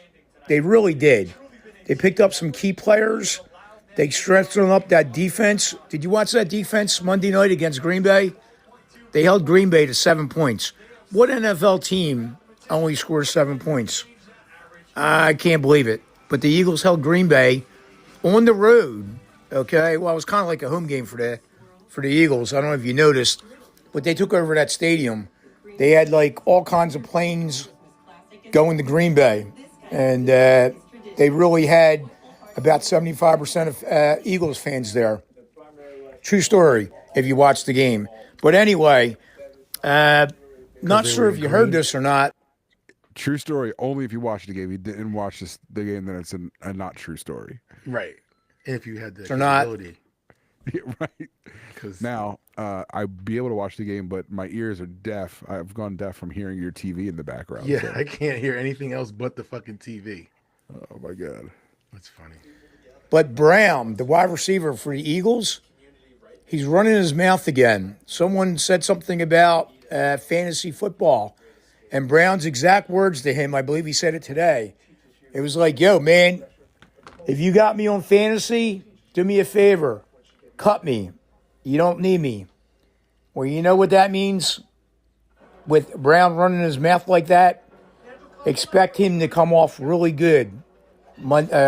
Speaker 4: They really did. They picked up some key players. They strengthened up that defense. Did you watch that defense Monday night against Green Bay? They held Green Bay to 7 points. What NFL team only scores 7 points? I can't believe it. But the Eagles held Green Bay on the road. Okay, well, it was kind of like a home game for the Eagles. I don't know if you noticed, but they took over that stadium. They had like all kinds of planes going to Green Bay, and they really had about 75% of Eagles fans there. True story, if you watched the game. But anyway, not sure if you heard this or not.
Speaker 1: True story. Only if you watched the game. If you didn't watch the game, then it's a not true story.
Speaker 3: right. If you had the
Speaker 4: Or not.
Speaker 3: ability,
Speaker 1: Yeah, right.
Speaker 3: because
Speaker 1: Now, I'd be able to watch the game, but my ears are deaf. I've gone deaf from hearing your TV in the background.
Speaker 3: yeah,
Speaker 1: so-
Speaker 3: I can't hear anything else but the fucking TV.
Speaker 1: Oh my god.
Speaker 3: That's funny.
Speaker 4: But Brown, the wide receiver for the Eagles, he's running his mouth again. Someone said something about fantasy football. And Brown's exact words to him, I believe he said it today. It was like, yo, man, if you got me on fantasy, do me a favor. Cut me. You don't need me. Well, you know what that means? With Brown running his mouth like that, expect him to come off really good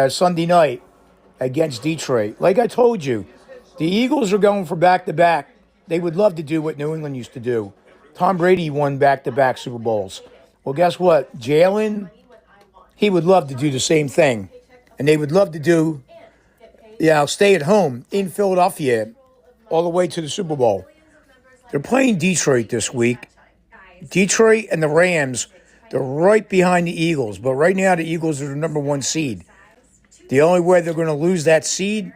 Speaker 4: Sunday night against Detroit. Like I told you, the Eagles are going for back-to-back. They would love to do what New England used to do. Tom Brady won back-to-back Super Bowls. Well, guess what? Jalen, he would love to do the same thing. And they would love to stay at home in Philadelphia all the way to the Super Bowl. They're playing Detroit this week. Detroit and the Rams, they're right behind the Eagles. But right now, the Eagles are the number 1 seed. The only way they're going to lose that seed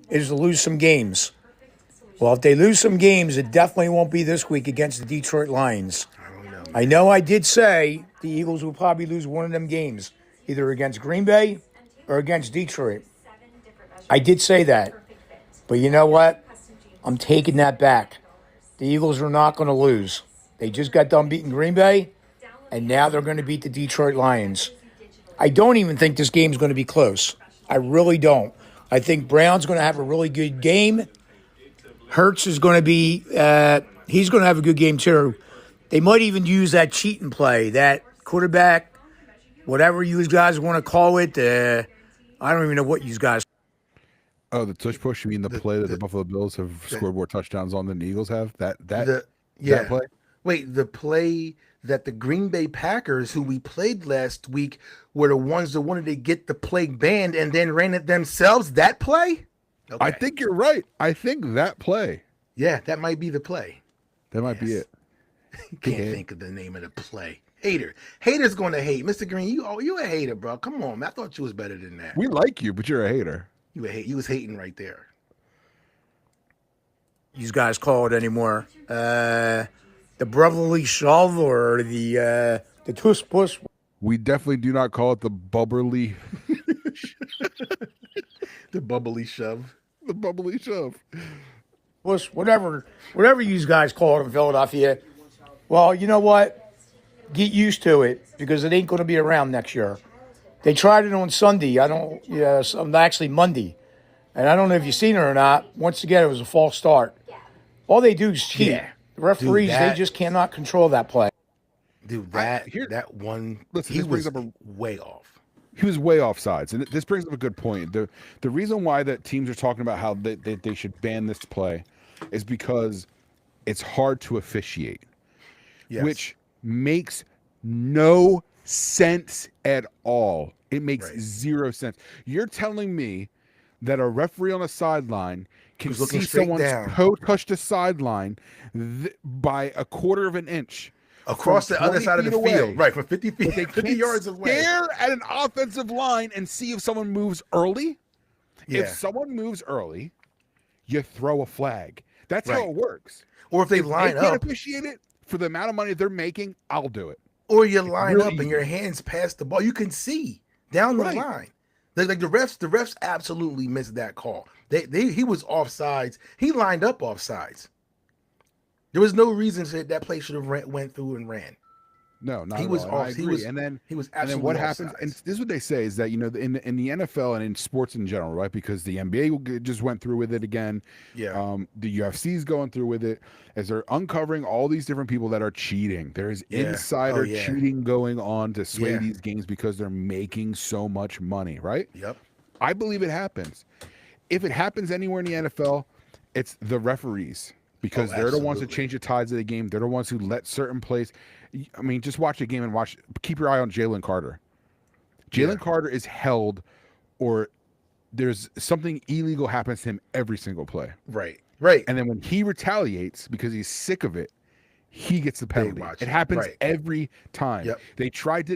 Speaker 4: is to lose some games. Well, if they lose some games, it definitely won't be this week against the Detroit Lions. I know I did say the Eagles will probably lose one of them games, either against Green Bay or against Detroit. I did say that. But you know what? I'm taking that back. The Eagles are not going to lose. They just got done beating Green Bay, and now they're going to beat the Detroit Lions. I don't even think this game's going to be close. I really don't. I think Brown's going to have a really good game. Hurts is going to be he's going to have a good game too. They might even use that cheating play, that quarterback, whatever you guys want to call it. I don't even know what you guys.
Speaker 1: Oh, the tush push. You mean the play that the Buffalo Bills have scored more touchdowns on than the Eagles have? That play?
Speaker 3: Wait, the play that the Green Bay Packers, who we played last week, were the ones that wanted to get the play banned and then ran it themselves. That play? Okay.
Speaker 1: I think you're right. I think that play.
Speaker 3: Yeah, that might be the play.
Speaker 1: That might be it.
Speaker 3: Can't think of the name of the play. Hater's going to hate. Mr. Green, you a hater, bro. Come on, man. I thought you was better than that.
Speaker 1: We like you, but you're a hater.
Speaker 3: You was hating right there.
Speaker 4: You guys call it anymore. The brotherly shove or the tush push.
Speaker 1: We definitely do not call it the bubbly.
Speaker 3: The bubbly shove.
Speaker 1: The bubbly shove.
Speaker 4: Push, whatever you guys call it in Philadelphia. Well, you know what? Get used to it because it ain't going to be around next year. They tried it on Sunday. Actually Monday. And I don't know if you've seen it or not. Once again, it was a false start. All they do is cheat.
Speaker 3: Yeah.
Speaker 4: The referees, they just cannot control that play.
Speaker 3: Dude, that one,
Speaker 1: listen,
Speaker 3: he
Speaker 1: this brings
Speaker 3: was
Speaker 1: up
Speaker 3: way off.
Speaker 1: He was way off sides. And this brings up a good point. The reason why that teams are talking about how they should ban this play is because it's hard to officiate,
Speaker 3: Yes.
Speaker 1: which makes no sense at all. It makes zero sense. You're telling me that a referee on a sideline can
Speaker 3: Who's looking
Speaker 1: see
Speaker 3: straight
Speaker 1: someone's
Speaker 3: down.
Speaker 1: toe touch the sideline by a quarter of an inch
Speaker 3: Across
Speaker 1: from
Speaker 3: the other
Speaker 1: 20
Speaker 3: side of the
Speaker 1: feet away.
Speaker 3: field. Right, from 50 feet,
Speaker 1: But they
Speaker 3: 50
Speaker 1: can't
Speaker 3: yards away.
Speaker 1: stare at an offensive line and see if someone moves early.
Speaker 3: Yeah.
Speaker 1: If someone moves early, you throw a flag. That's how
Speaker 3: Right.
Speaker 1: it works.
Speaker 3: Or if they
Speaker 1: If
Speaker 3: line
Speaker 1: they can't
Speaker 3: up,
Speaker 1: appreciate it for the amount of money they're making, I'll do it.
Speaker 3: or you line
Speaker 1: really
Speaker 3: up and your hands pass the ball, you can see down the
Speaker 1: Right.
Speaker 3: line. Like the refs absolutely missed that call. He was offsides. He lined up offsides. There was no reason that play should have went through and ran.
Speaker 1: No, not
Speaker 3: He
Speaker 1: at
Speaker 3: was
Speaker 1: all. And I
Speaker 3: off. He
Speaker 1: agree.
Speaker 3: was-
Speaker 1: and then
Speaker 3: he was
Speaker 1: and then
Speaker 3: absolutely
Speaker 1: what happens?
Speaker 3: offsides.
Speaker 1: And this is what they say is that in the NFL and in sports in general, right? Because the NBA just went through with it again.
Speaker 3: Yeah.
Speaker 1: The UFC's going through with it as they're uncovering all these different people that are cheating. There is
Speaker 3: Yeah.
Speaker 1: insider
Speaker 3: Oh, yeah.
Speaker 1: cheating going on to sway
Speaker 3: Yeah.
Speaker 1: these games because they're making so much money, right?
Speaker 3: Yep.
Speaker 1: I believe it happens. If it happens anywhere in the NFL, it's the referees because they're the ones that
Speaker 3: absolutely.
Speaker 1: change the tides of the game. They're the ones who let certain plays. I mean, just watch the game and keep your eye on Jalen Carter. Jalen Carter is held, or there's something illegal happens to him every single play.
Speaker 3: Right.
Speaker 1: And then when he retaliates because he's sick of it, he gets the penalty.
Speaker 3: watch
Speaker 1: It
Speaker 3: it.
Speaker 1: happens
Speaker 3: Right.
Speaker 1: every time.
Speaker 3: Yep.
Speaker 1: They tried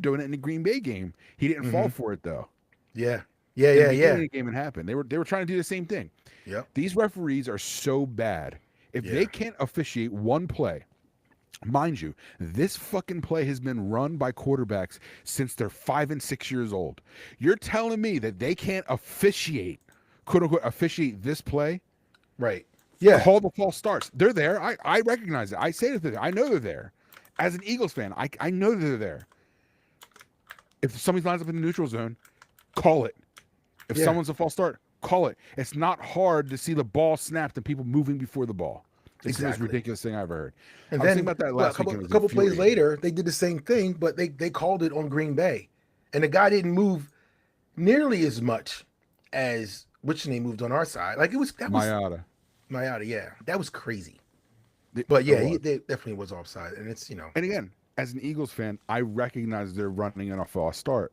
Speaker 1: doing it in the Green Bay game. He didn't fall for it though.
Speaker 3: Yeah.
Speaker 1: In the beginning
Speaker 3: Yeah.
Speaker 1: of the game, it happened. They were trying to do the same thing.
Speaker 3: Yep.
Speaker 1: These referees are so bad. If they can't officiate one play, mind you, this fucking play has been run by quarterbacks since they're 5 and 6 years old. You're telling me that they can't officiate, quote unquote, officiate this play?
Speaker 3: Right. Yeah.
Speaker 1: Call the false starts. They're there. I recognize it. I say it. I know they're there. As an Eagles fan, I know they're there. If somebody lines up in the neutral zone, call it. If someone's a false start, call it. It's not hard to see the ball snapped and people moving before the ball. It's the most
Speaker 3: Exactly.
Speaker 1: ridiculous thing I ever heard.
Speaker 3: And
Speaker 1: I was
Speaker 3: then
Speaker 1: thinking about that
Speaker 3: well,
Speaker 1: last week. and it
Speaker 3: a
Speaker 1: was
Speaker 3: couple plays
Speaker 1: infuriating.
Speaker 3: later, they did the same thing, but they called it on Green Bay, and the guy didn't move nearly as much as they moved on our side. Like
Speaker 1: Mayada.
Speaker 3: Mayada, yeah, that was crazy.
Speaker 1: It-
Speaker 3: But yeah,
Speaker 1: it was.
Speaker 3: they definitely was offside, and it's
Speaker 1: And again, as an Eagles fan, I recognize they're running in a false start,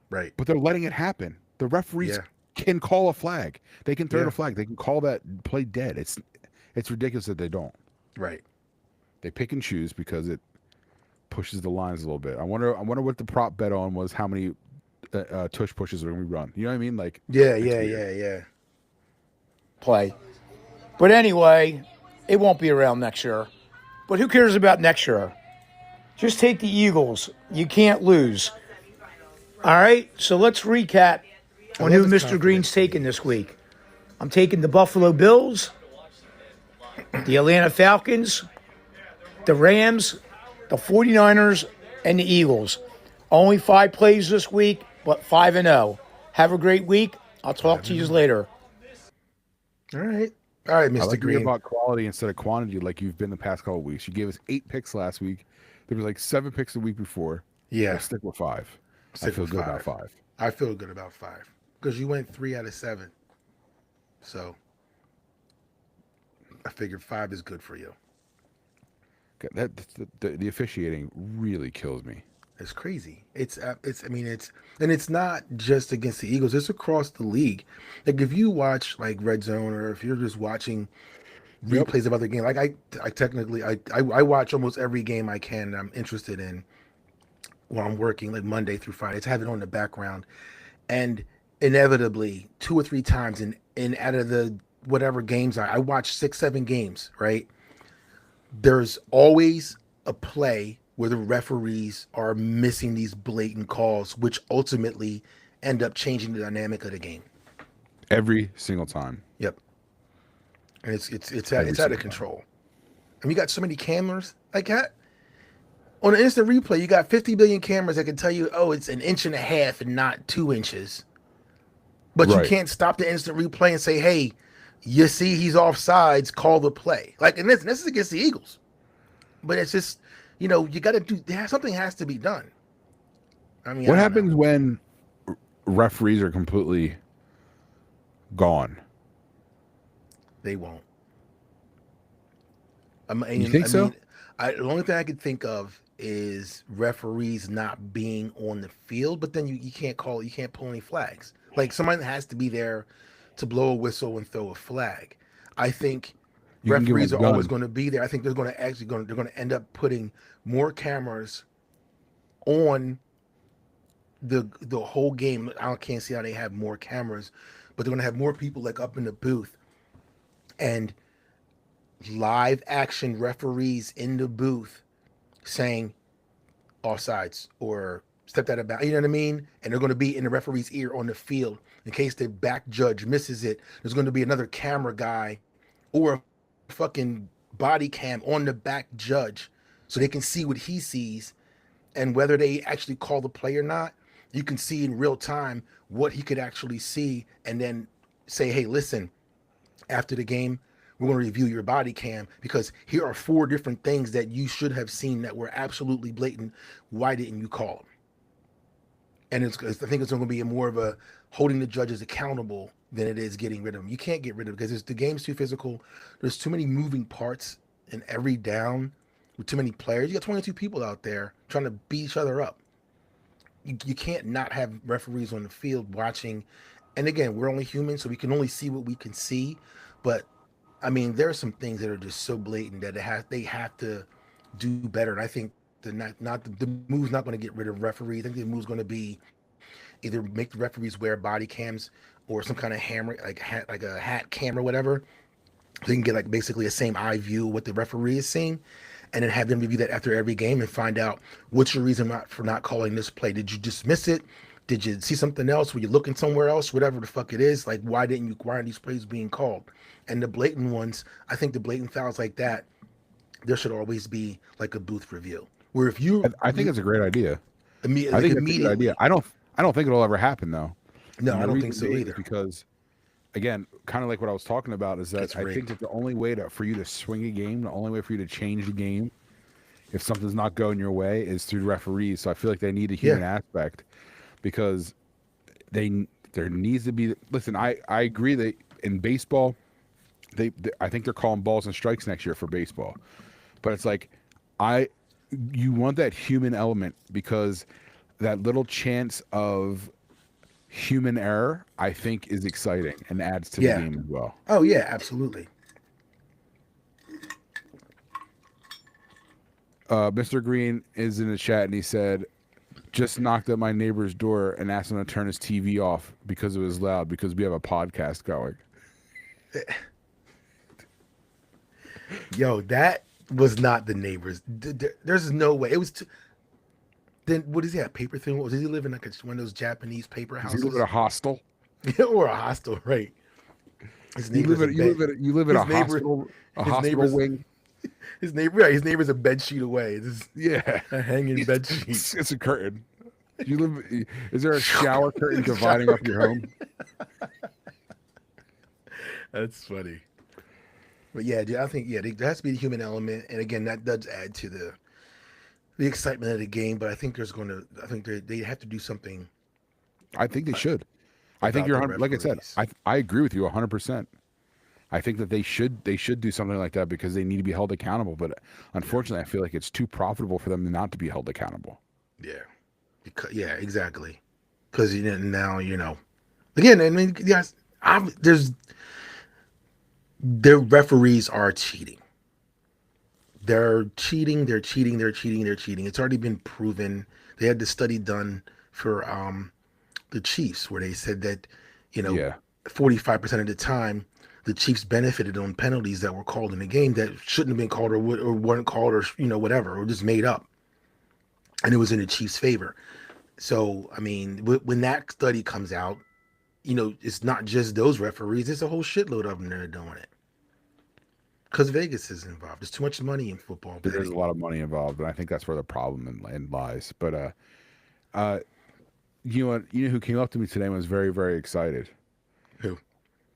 Speaker 3: right.
Speaker 1: but they're letting it happen. The referees
Speaker 3: Yeah.
Speaker 1: can call a flag. They can throw
Speaker 3: Yeah.
Speaker 1: the flag. They can call that play dead. It's ridiculous that they don't.
Speaker 3: Right.
Speaker 1: They pick and choose because it pushes the lines a little bit. I wonder what the prop bet on was how many tush pushes are going to be run. You know what I mean? Like
Speaker 3: Yeah.
Speaker 4: Play. But anyway, it won't be around next year. But who cares about next year? Just take the Eagles. You can't lose. All right, so let's recap on who
Speaker 3: love his
Speaker 4: Mr. Green's
Speaker 3: confidence.
Speaker 4: taking this week. I'm taking the Buffalo Bills, the Atlanta Falcons, the Rams, the 49ers, and the Eagles. Only 5 plays this week, but 5-0. Have a great week. I'll talk to you later.
Speaker 3: All right,
Speaker 1: I
Speaker 3: Mr.
Speaker 1: like to hear
Speaker 3: Green.
Speaker 1: about quality instead of quantity, like you've been the past couple of weeks. You gave us 8 picks last week. There was like 7 picks the week before.
Speaker 3: Yeah,
Speaker 1: We'll stick with 5. I
Speaker 3: Stick
Speaker 1: feel
Speaker 3: with
Speaker 1: good about
Speaker 3: 5.
Speaker 1: 5.
Speaker 3: I feel good about 5 because you went 3 out of 7. So I figured 5 is good for you.
Speaker 1: That the officiating really kills me.
Speaker 3: It's crazy. It's and it's not just against the Eagles. It's across the league. Like if you watch like Red Zone or if you're just watching replays of other games, like I technically I watch almost every game I can that I'm interested in while I'm working, like Monday through Friday. It's have it on the background, and inevitably 2 or 3 times in out of the whatever games I watch 6-7 games, right? There's always a play where the referees are missing these blatant calls, which ultimately end up changing the dynamic of the game.
Speaker 1: Every single time.
Speaker 3: Yep. And it's out of control. And you got so many cameras like that. On an instant replay, you got 50 billion cameras that can tell you, oh, it's 1.5 inches and not 2 inches. But you
Speaker 1: Right.
Speaker 3: can't stop the instant replay and say, hey, you see he's offsides, call the play. Like, and this is against the Eagles. But it's just, you got to do, something has to be done. I mean,
Speaker 1: What
Speaker 3: I don't
Speaker 1: happens
Speaker 3: know.
Speaker 1: when referees are completely gone?
Speaker 3: They won't.
Speaker 1: You think so?
Speaker 3: The only thing I could think of is referees not being on the field, but then you can't pull any flags. Like someone has to be there to blow a whistle and throw a flag. I think
Speaker 1: You can give
Speaker 3: referees
Speaker 1: them
Speaker 3: are
Speaker 1: a
Speaker 3: always
Speaker 1: gun.
Speaker 3: going to be there. I think they're going to end up putting more cameras on the whole game. I can't see how they have more cameras, but they're going to have more people like up in the booth and live action referees in the booth saying offsides or stepped out of bounds. You know what I mean? And they're going to be in the referee's ear on the field in case the back judge misses it. There's going to be another camera guy or a fucking body cam on the back judge so they can see what he sees, and whether they actually call the play or not, you can see in real time what he could actually see, and then say, hey, listen, after the game, we're going to review your body cam because here are 4 different things that you should have seen that were absolutely blatant. Why didn't you call them? And I think it's going to be more of a holding the judges accountable than it is getting rid of them. You can't get rid of them because the game's too physical. There's too many moving parts in every down with too many players. You got 22 people out there trying to beat each other up. You can't not have referees on the field watching. And again, we're only human, so we can only see what we can see. But I mean, there are some things that are just so blatant that they have to do better. And I think the move's not going to get rid of referees. I think the move's going to be either make the referees wear body cams or some kind of hammer, like a hat camera, whatever. So you can get like basically the same eye view of what the referee is seeing, and then have them review that after every game and find out what's your reason for not calling this play. Did you dismiss it? Did you see something else? Were you looking somewhere else? Whatever the fuck it is, like why aren't these plays being called? And the blatant ones, I think the blatant fouls like that, there should always be like a booth review. Where if you,
Speaker 1: I think it's a great idea. I think it's a good
Speaker 3: immediately,
Speaker 1: idea. I don't think it'll ever happen though.
Speaker 3: No,
Speaker 1: And
Speaker 3: I
Speaker 1: the
Speaker 3: don't think
Speaker 1: reason
Speaker 3: so
Speaker 1: being
Speaker 3: either.
Speaker 1: is because, again, kind of like what I was talking about is that
Speaker 3: It's
Speaker 1: I think
Speaker 3: rigged.
Speaker 1: that the only way for you to swing a game, the only way for you to change the game, if something's not going your way, is through referees. So I feel like they need a human aspect because there needs to be. Listen, I agree that in baseball, I think they're calling balls and strikes next year for baseball, but it's like you want that human element because that little chance of human error, I think, is exciting and adds to the game as well.
Speaker 3: Oh yeah, absolutely.
Speaker 1: Mr. Green is in the chat and he said, just knocked at my neighbor's door and asked him to turn his TV off because it was loud because we have a podcast going.
Speaker 3: Yo, that was not the neighbors. There's no way. It was then what is he at? Paper thing? What was he live in like one of those Japanese paper
Speaker 1: Does
Speaker 3: houses?
Speaker 1: he live at a hostel?
Speaker 3: Or a hostel, right? His
Speaker 1: You live at a
Speaker 3: his neighbor-
Speaker 1: hospital wing.
Speaker 3: His neighbor's a bed sheet away. This is
Speaker 1: Yeah.
Speaker 3: a hanging bed sheet.
Speaker 1: It's a curtain. Do you live? Is there a shower curtain dividing up your home?
Speaker 3: That's funny. But yeah, dude, I think there has to be the human element, and again, that does add to the excitement of the game. But I think I think they have to do something
Speaker 1: I think they should. I think
Speaker 3: about
Speaker 1: you're
Speaker 3: the
Speaker 1: like I said.
Speaker 3: referees.
Speaker 1: I agree with you 100%. I think that they should do something like that because they need to be held accountable. But unfortunately, I feel like it's too profitable for them not to be held accountable.
Speaker 3: Yeah, yeah, exactly. Because now again. I mean, yes, their referees are cheating. They're cheating. They're cheating. They're cheating. They're cheating. It's already been proven. They had the study done for the Chiefs where they said that
Speaker 1: Yeah.
Speaker 3: 45% of the time the Chiefs benefited on penalties that were called in the game that shouldn't have been called or weren't called or whatever or just made up, and it was in the Chiefs' favor. So I mean, when that study comes out, it's not just those referees. There's a whole shitload of them that are doing it. Because Vegas is involved. There's too much money in football
Speaker 1: There's
Speaker 3: betting.
Speaker 1: a lot of money involved, and I think that's where the problem lies. But you know what? You know who came up to me today and was very, very excited
Speaker 3: Who?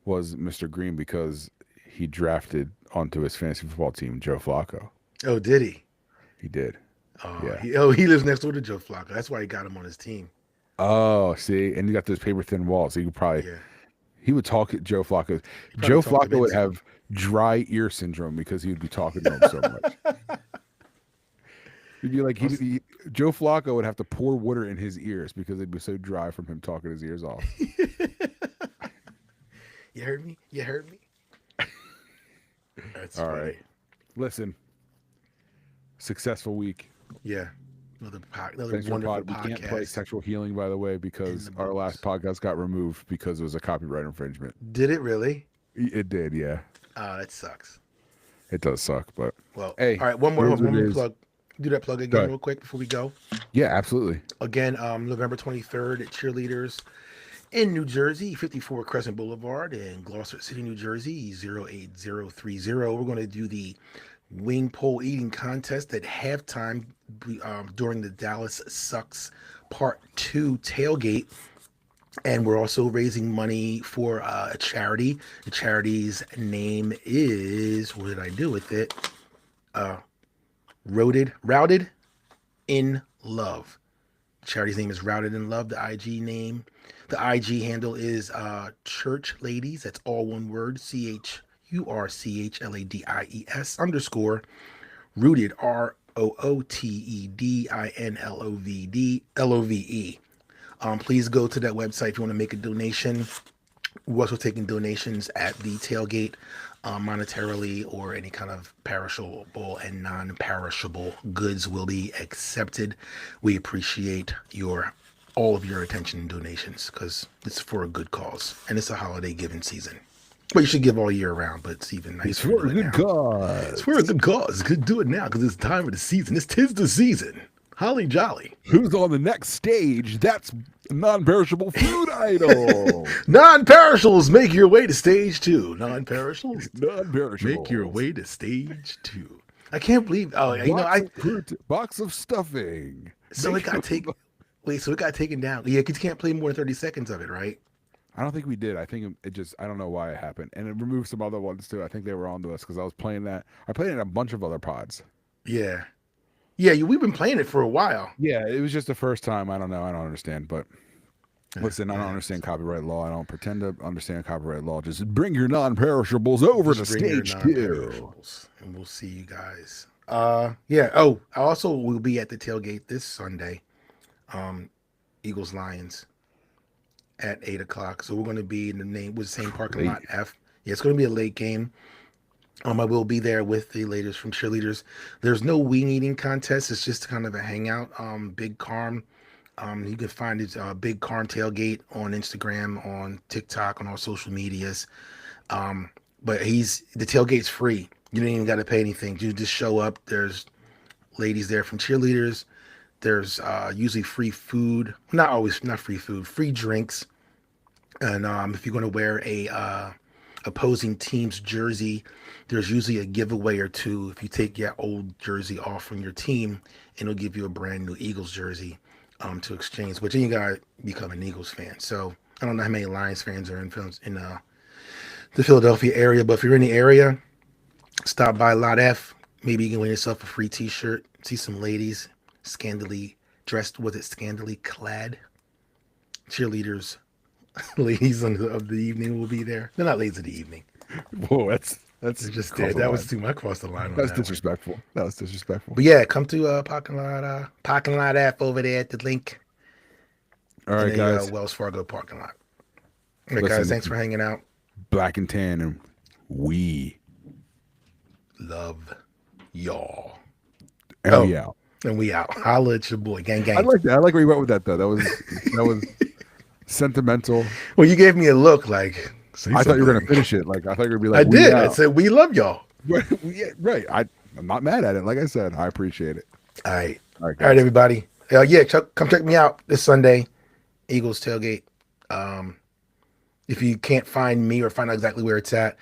Speaker 1: was Mr. Green because he drafted onto his fantasy football team Joe Flacco.
Speaker 3: Oh, did he?
Speaker 1: He did.
Speaker 3: Oh,
Speaker 1: Yeah.
Speaker 3: he lives next door to Joe Flacco. That's why he got him on his team.
Speaker 1: Oh, see, and you got those paper thin walls. So you could probably
Speaker 3: Yeah.
Speaker 1: he would talk at Joe Flacco.
Speaker 3: probably
Speaker 1: Joe
Speaker 3: talked him
Speaker 1: Flacco would
Speaker 3: into it.
Speaker 1: have dry ear syndrome because he would be talking to him so much. He'd be like, Joe Flacco would have to pour water in his ears because they'd be so dry from him talking his ears off.
Speaker 3: You heard me? You heard me? That's
Speaker 1: All
Speaker 3: funny.
Speaker 1: right. Listen, successful week.
Speaker 3: Yeah. Another
Speaker 1: Thanks for
Speaker 3: wonderful
Speaker 1: pod. We can't play
Speaker 3: podcast.
Speaker 1: sexual healing, by the way, because
Speaker 3: the
Speaker 1: our
Speaker 3: books.
Speaker 1: last podcast got removed because it was a copyright infringement.
Speaker 3: Did it really?
Speaker 1: It did, yeah.
Speaker 3: That sucks.
Speaker 1: It does suck, but
Speaker 3: Well,
Speaker 1: hey,
Speaker 3: all right. One more
Speaker 1: here's what it is.
Speaker 3: plug. Do that plug
Speaker 1: Go
Speaker 3: again
Speaker 1: ahead.
Speaker 3: real quick before we go.
Speaker 1: Yeah, absolutely.
Speaker 3: Again, November 23rd at Cheerleaders in New Jersey, 54 Crescent Boulevard in Gloucester City, New Jersey, 08030. We're going to do the wing pole eating contest at halftime during the Dallas Sucks Part 2 tailgate. And we're also raising money for a charity. The charity's name is, what did I do with it? Routed in Love. Charity's name is Routed in Love. The IG name, the IG handle is Church Ladies. That's all one word. CHURCHLADIES _ Rooted ROOTEDINLOVE. Please go to that website if you want to make a donation. We're also taking donations at the tailgate, monetarily or any kind of perishable and non-perishable goods will be accepted. We appreciate all of your attention and donations because it's for a good cause and it's a holiday giving season. Well, you should give all year round, but it's even nicer.
Speaker 1: It's for a good cause.
Speaker 3: It's for a good cause. Good, do it now because it's time of the season. It's 'tis the season. Holly jolly.
Speaker 1: Who's on the next stage? That's non-perishable food idol.
Speaker 3: Non-perishables, make your way to stage 2. Non-perishables,
Speaker 1: Non-perishable.
Speaker 3: make your way to stage 2. I can't believe. Oh,
Speaker 1: Box of stuffing.
Speaker 3: So it got taken. Wait, so it got taken down. Yeah, because you can't play more than 30 seconds of it, right?
Speaker 1: I don't think we did. I think it just, I don't know why it happened. And it removed some other ones too. I think they were onto us because I was playing that. I played it in a bunch of other pods.
Speaker 3: Yeah. Yeah, we've been playing it for a while.
Speaker 1: Yeah, it was just the first time. I don't know. I don't understand. But listen, I don't understand copyright law. I don't pretend to understand copyright law. Just bring your non-perishables over to
Speaker 3: Just bring your
Speaker 1: stage 2.
Speaker 3: non-perishables, and we'll see you guys. Yeah. Oh, I also will be at the tailgate this Sunday. Eagles Lions at 8:00. So we're going to be in the same parking lot F. Yeah, it's going to be a late game. I will be there with the ladies from Cheerleaders. There's no wing eating contest. It's just kind of a hangout. Big Carm. You can find it Big Carm Tailgate on Instagram, on TikTok, on all social medias. But the tailgate's free. You don't even got to pay anything. You just show up. There's ladies there from Cheerleaders. There's usually free food. Not always, not free food. Free drinks. And if you're going to wear a opposing team's jersey, there's usually a giveaway or two. If you take your old jersey off from your team, it'll give you a brand new Eagles jersey. to exchange. But then you got to become an Eagles fan. So I don't know how many Lions fans are in the Philadelphia area, but if you're in the area, stop by Lot F. Maybe you can win yourself a free T-shirt. See some ladies scandally dressed. Was it scandally clad? Cheerleaders, ladies of the evening will be there. They're not ladies of the evening.
Speaker 1: Whoa, that's
Speaker 3: Just did. That was too much. Crossed the line.
Speaker 1: That's disrespectful. That was disrespectful.
Speaker 3: But yeah, come to parking lot F over there at the link.
Speaker 1: All right, guys.
Speaker 3: Wells Fargo parking lot. All right, guys. Thanks for hanging out.
Speaker 1: Black and Tan, and we
Speaker 3: Love y'all.
Speaker 1: and we out.
Speaker 3: And we out. Holla at your boy. Gang, gang.
Speaker 1: I like that. I like where you went with that, though. That was sentimental.
Speaker 3: Well, you gave me a look like.
Speaker 1: I thought you were gonna finish it. Like I thought you were gonna be like.
Speaker 3: I did.
Speaker 1: Out.
Speaker 3: I said we love y'all.
Speaker 1: Yeah, right. I'm not mad at it. Like I said, I appreciate it.
Speaker 3: All right.
Speaker 1: All right,
Speaker 3: All right, everybody. Come check me out this Sunday. Eagles tailgate. If you can't find me or find out exactly where it's at,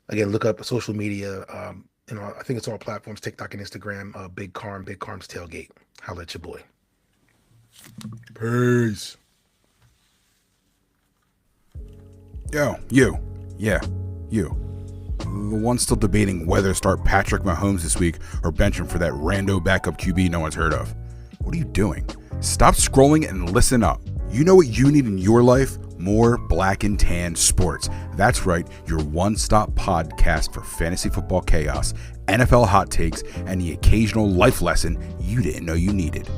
Speaker 3: again, look up social media. I think it's all platforms, TikTok and Instagram. Big Carm's tailgate. Holla at your boy. Peace.
Speaker 1: Yo, you. Yeah, you. The one still debating whether to start Patrick Mahomes this week or bench him for that rando backup QB no one's heard of. What are you doing? Stop scrolling and listen up. You know what you need in your life? More Black and Tan Sports. That's right, your one-stop podcast for fantasy football chaos, NFL hot takes, and the occasional life lesson you didn't know you needed.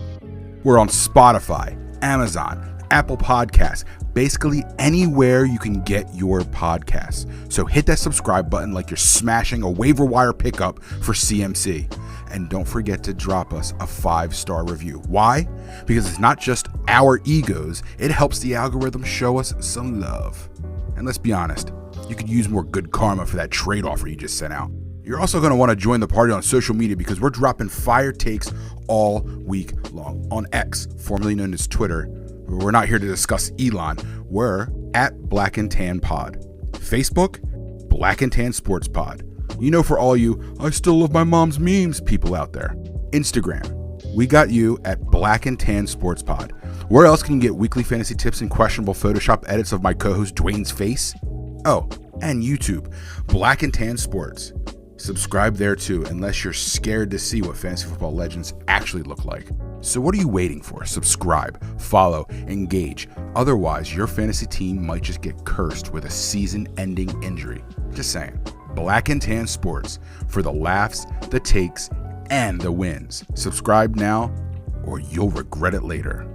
Speaker 1: We're on Spotify, Amazon, Apple Podcasts, basically anywhere you can get your podcasts. So hit that subscribe button like you're smashing a waiver wire pickup for CMC. And don't forget to drop us a 5-star review. Why? Because it's not just our egos, it helps the algorithm show us some love. And let's be honest, you could use more good karma for that trade offer you just sent out. You're also going to want to join the party on social media because we're dropping fire takes all week long. On X, formerly known as Twitter, we're not here to discuss Elon. We're at Black and Tan Pod. Facebook, Black and Tan Sports Pod. You know, for all you, I still love my mom's memes people out there. Instagram, we got you at Black and Tan Sports Pod. Where else can you get weekly fantasy tips and questionable Photoshop edits of my co-host Dwayne's face? Oh, and YouTube, Black and Tan Sports. Subscribe there too, unless you're scared to see what fantasy football legends actually look like. So what are you waiting for? Subscribe, follow, engage. Otherwise, your fantasy team might just get cursed with a season-ending injury. Just saying. Black and Tan Sports, for the laughs, the takes, and the wins. Subscribe now, or you'll regret it later.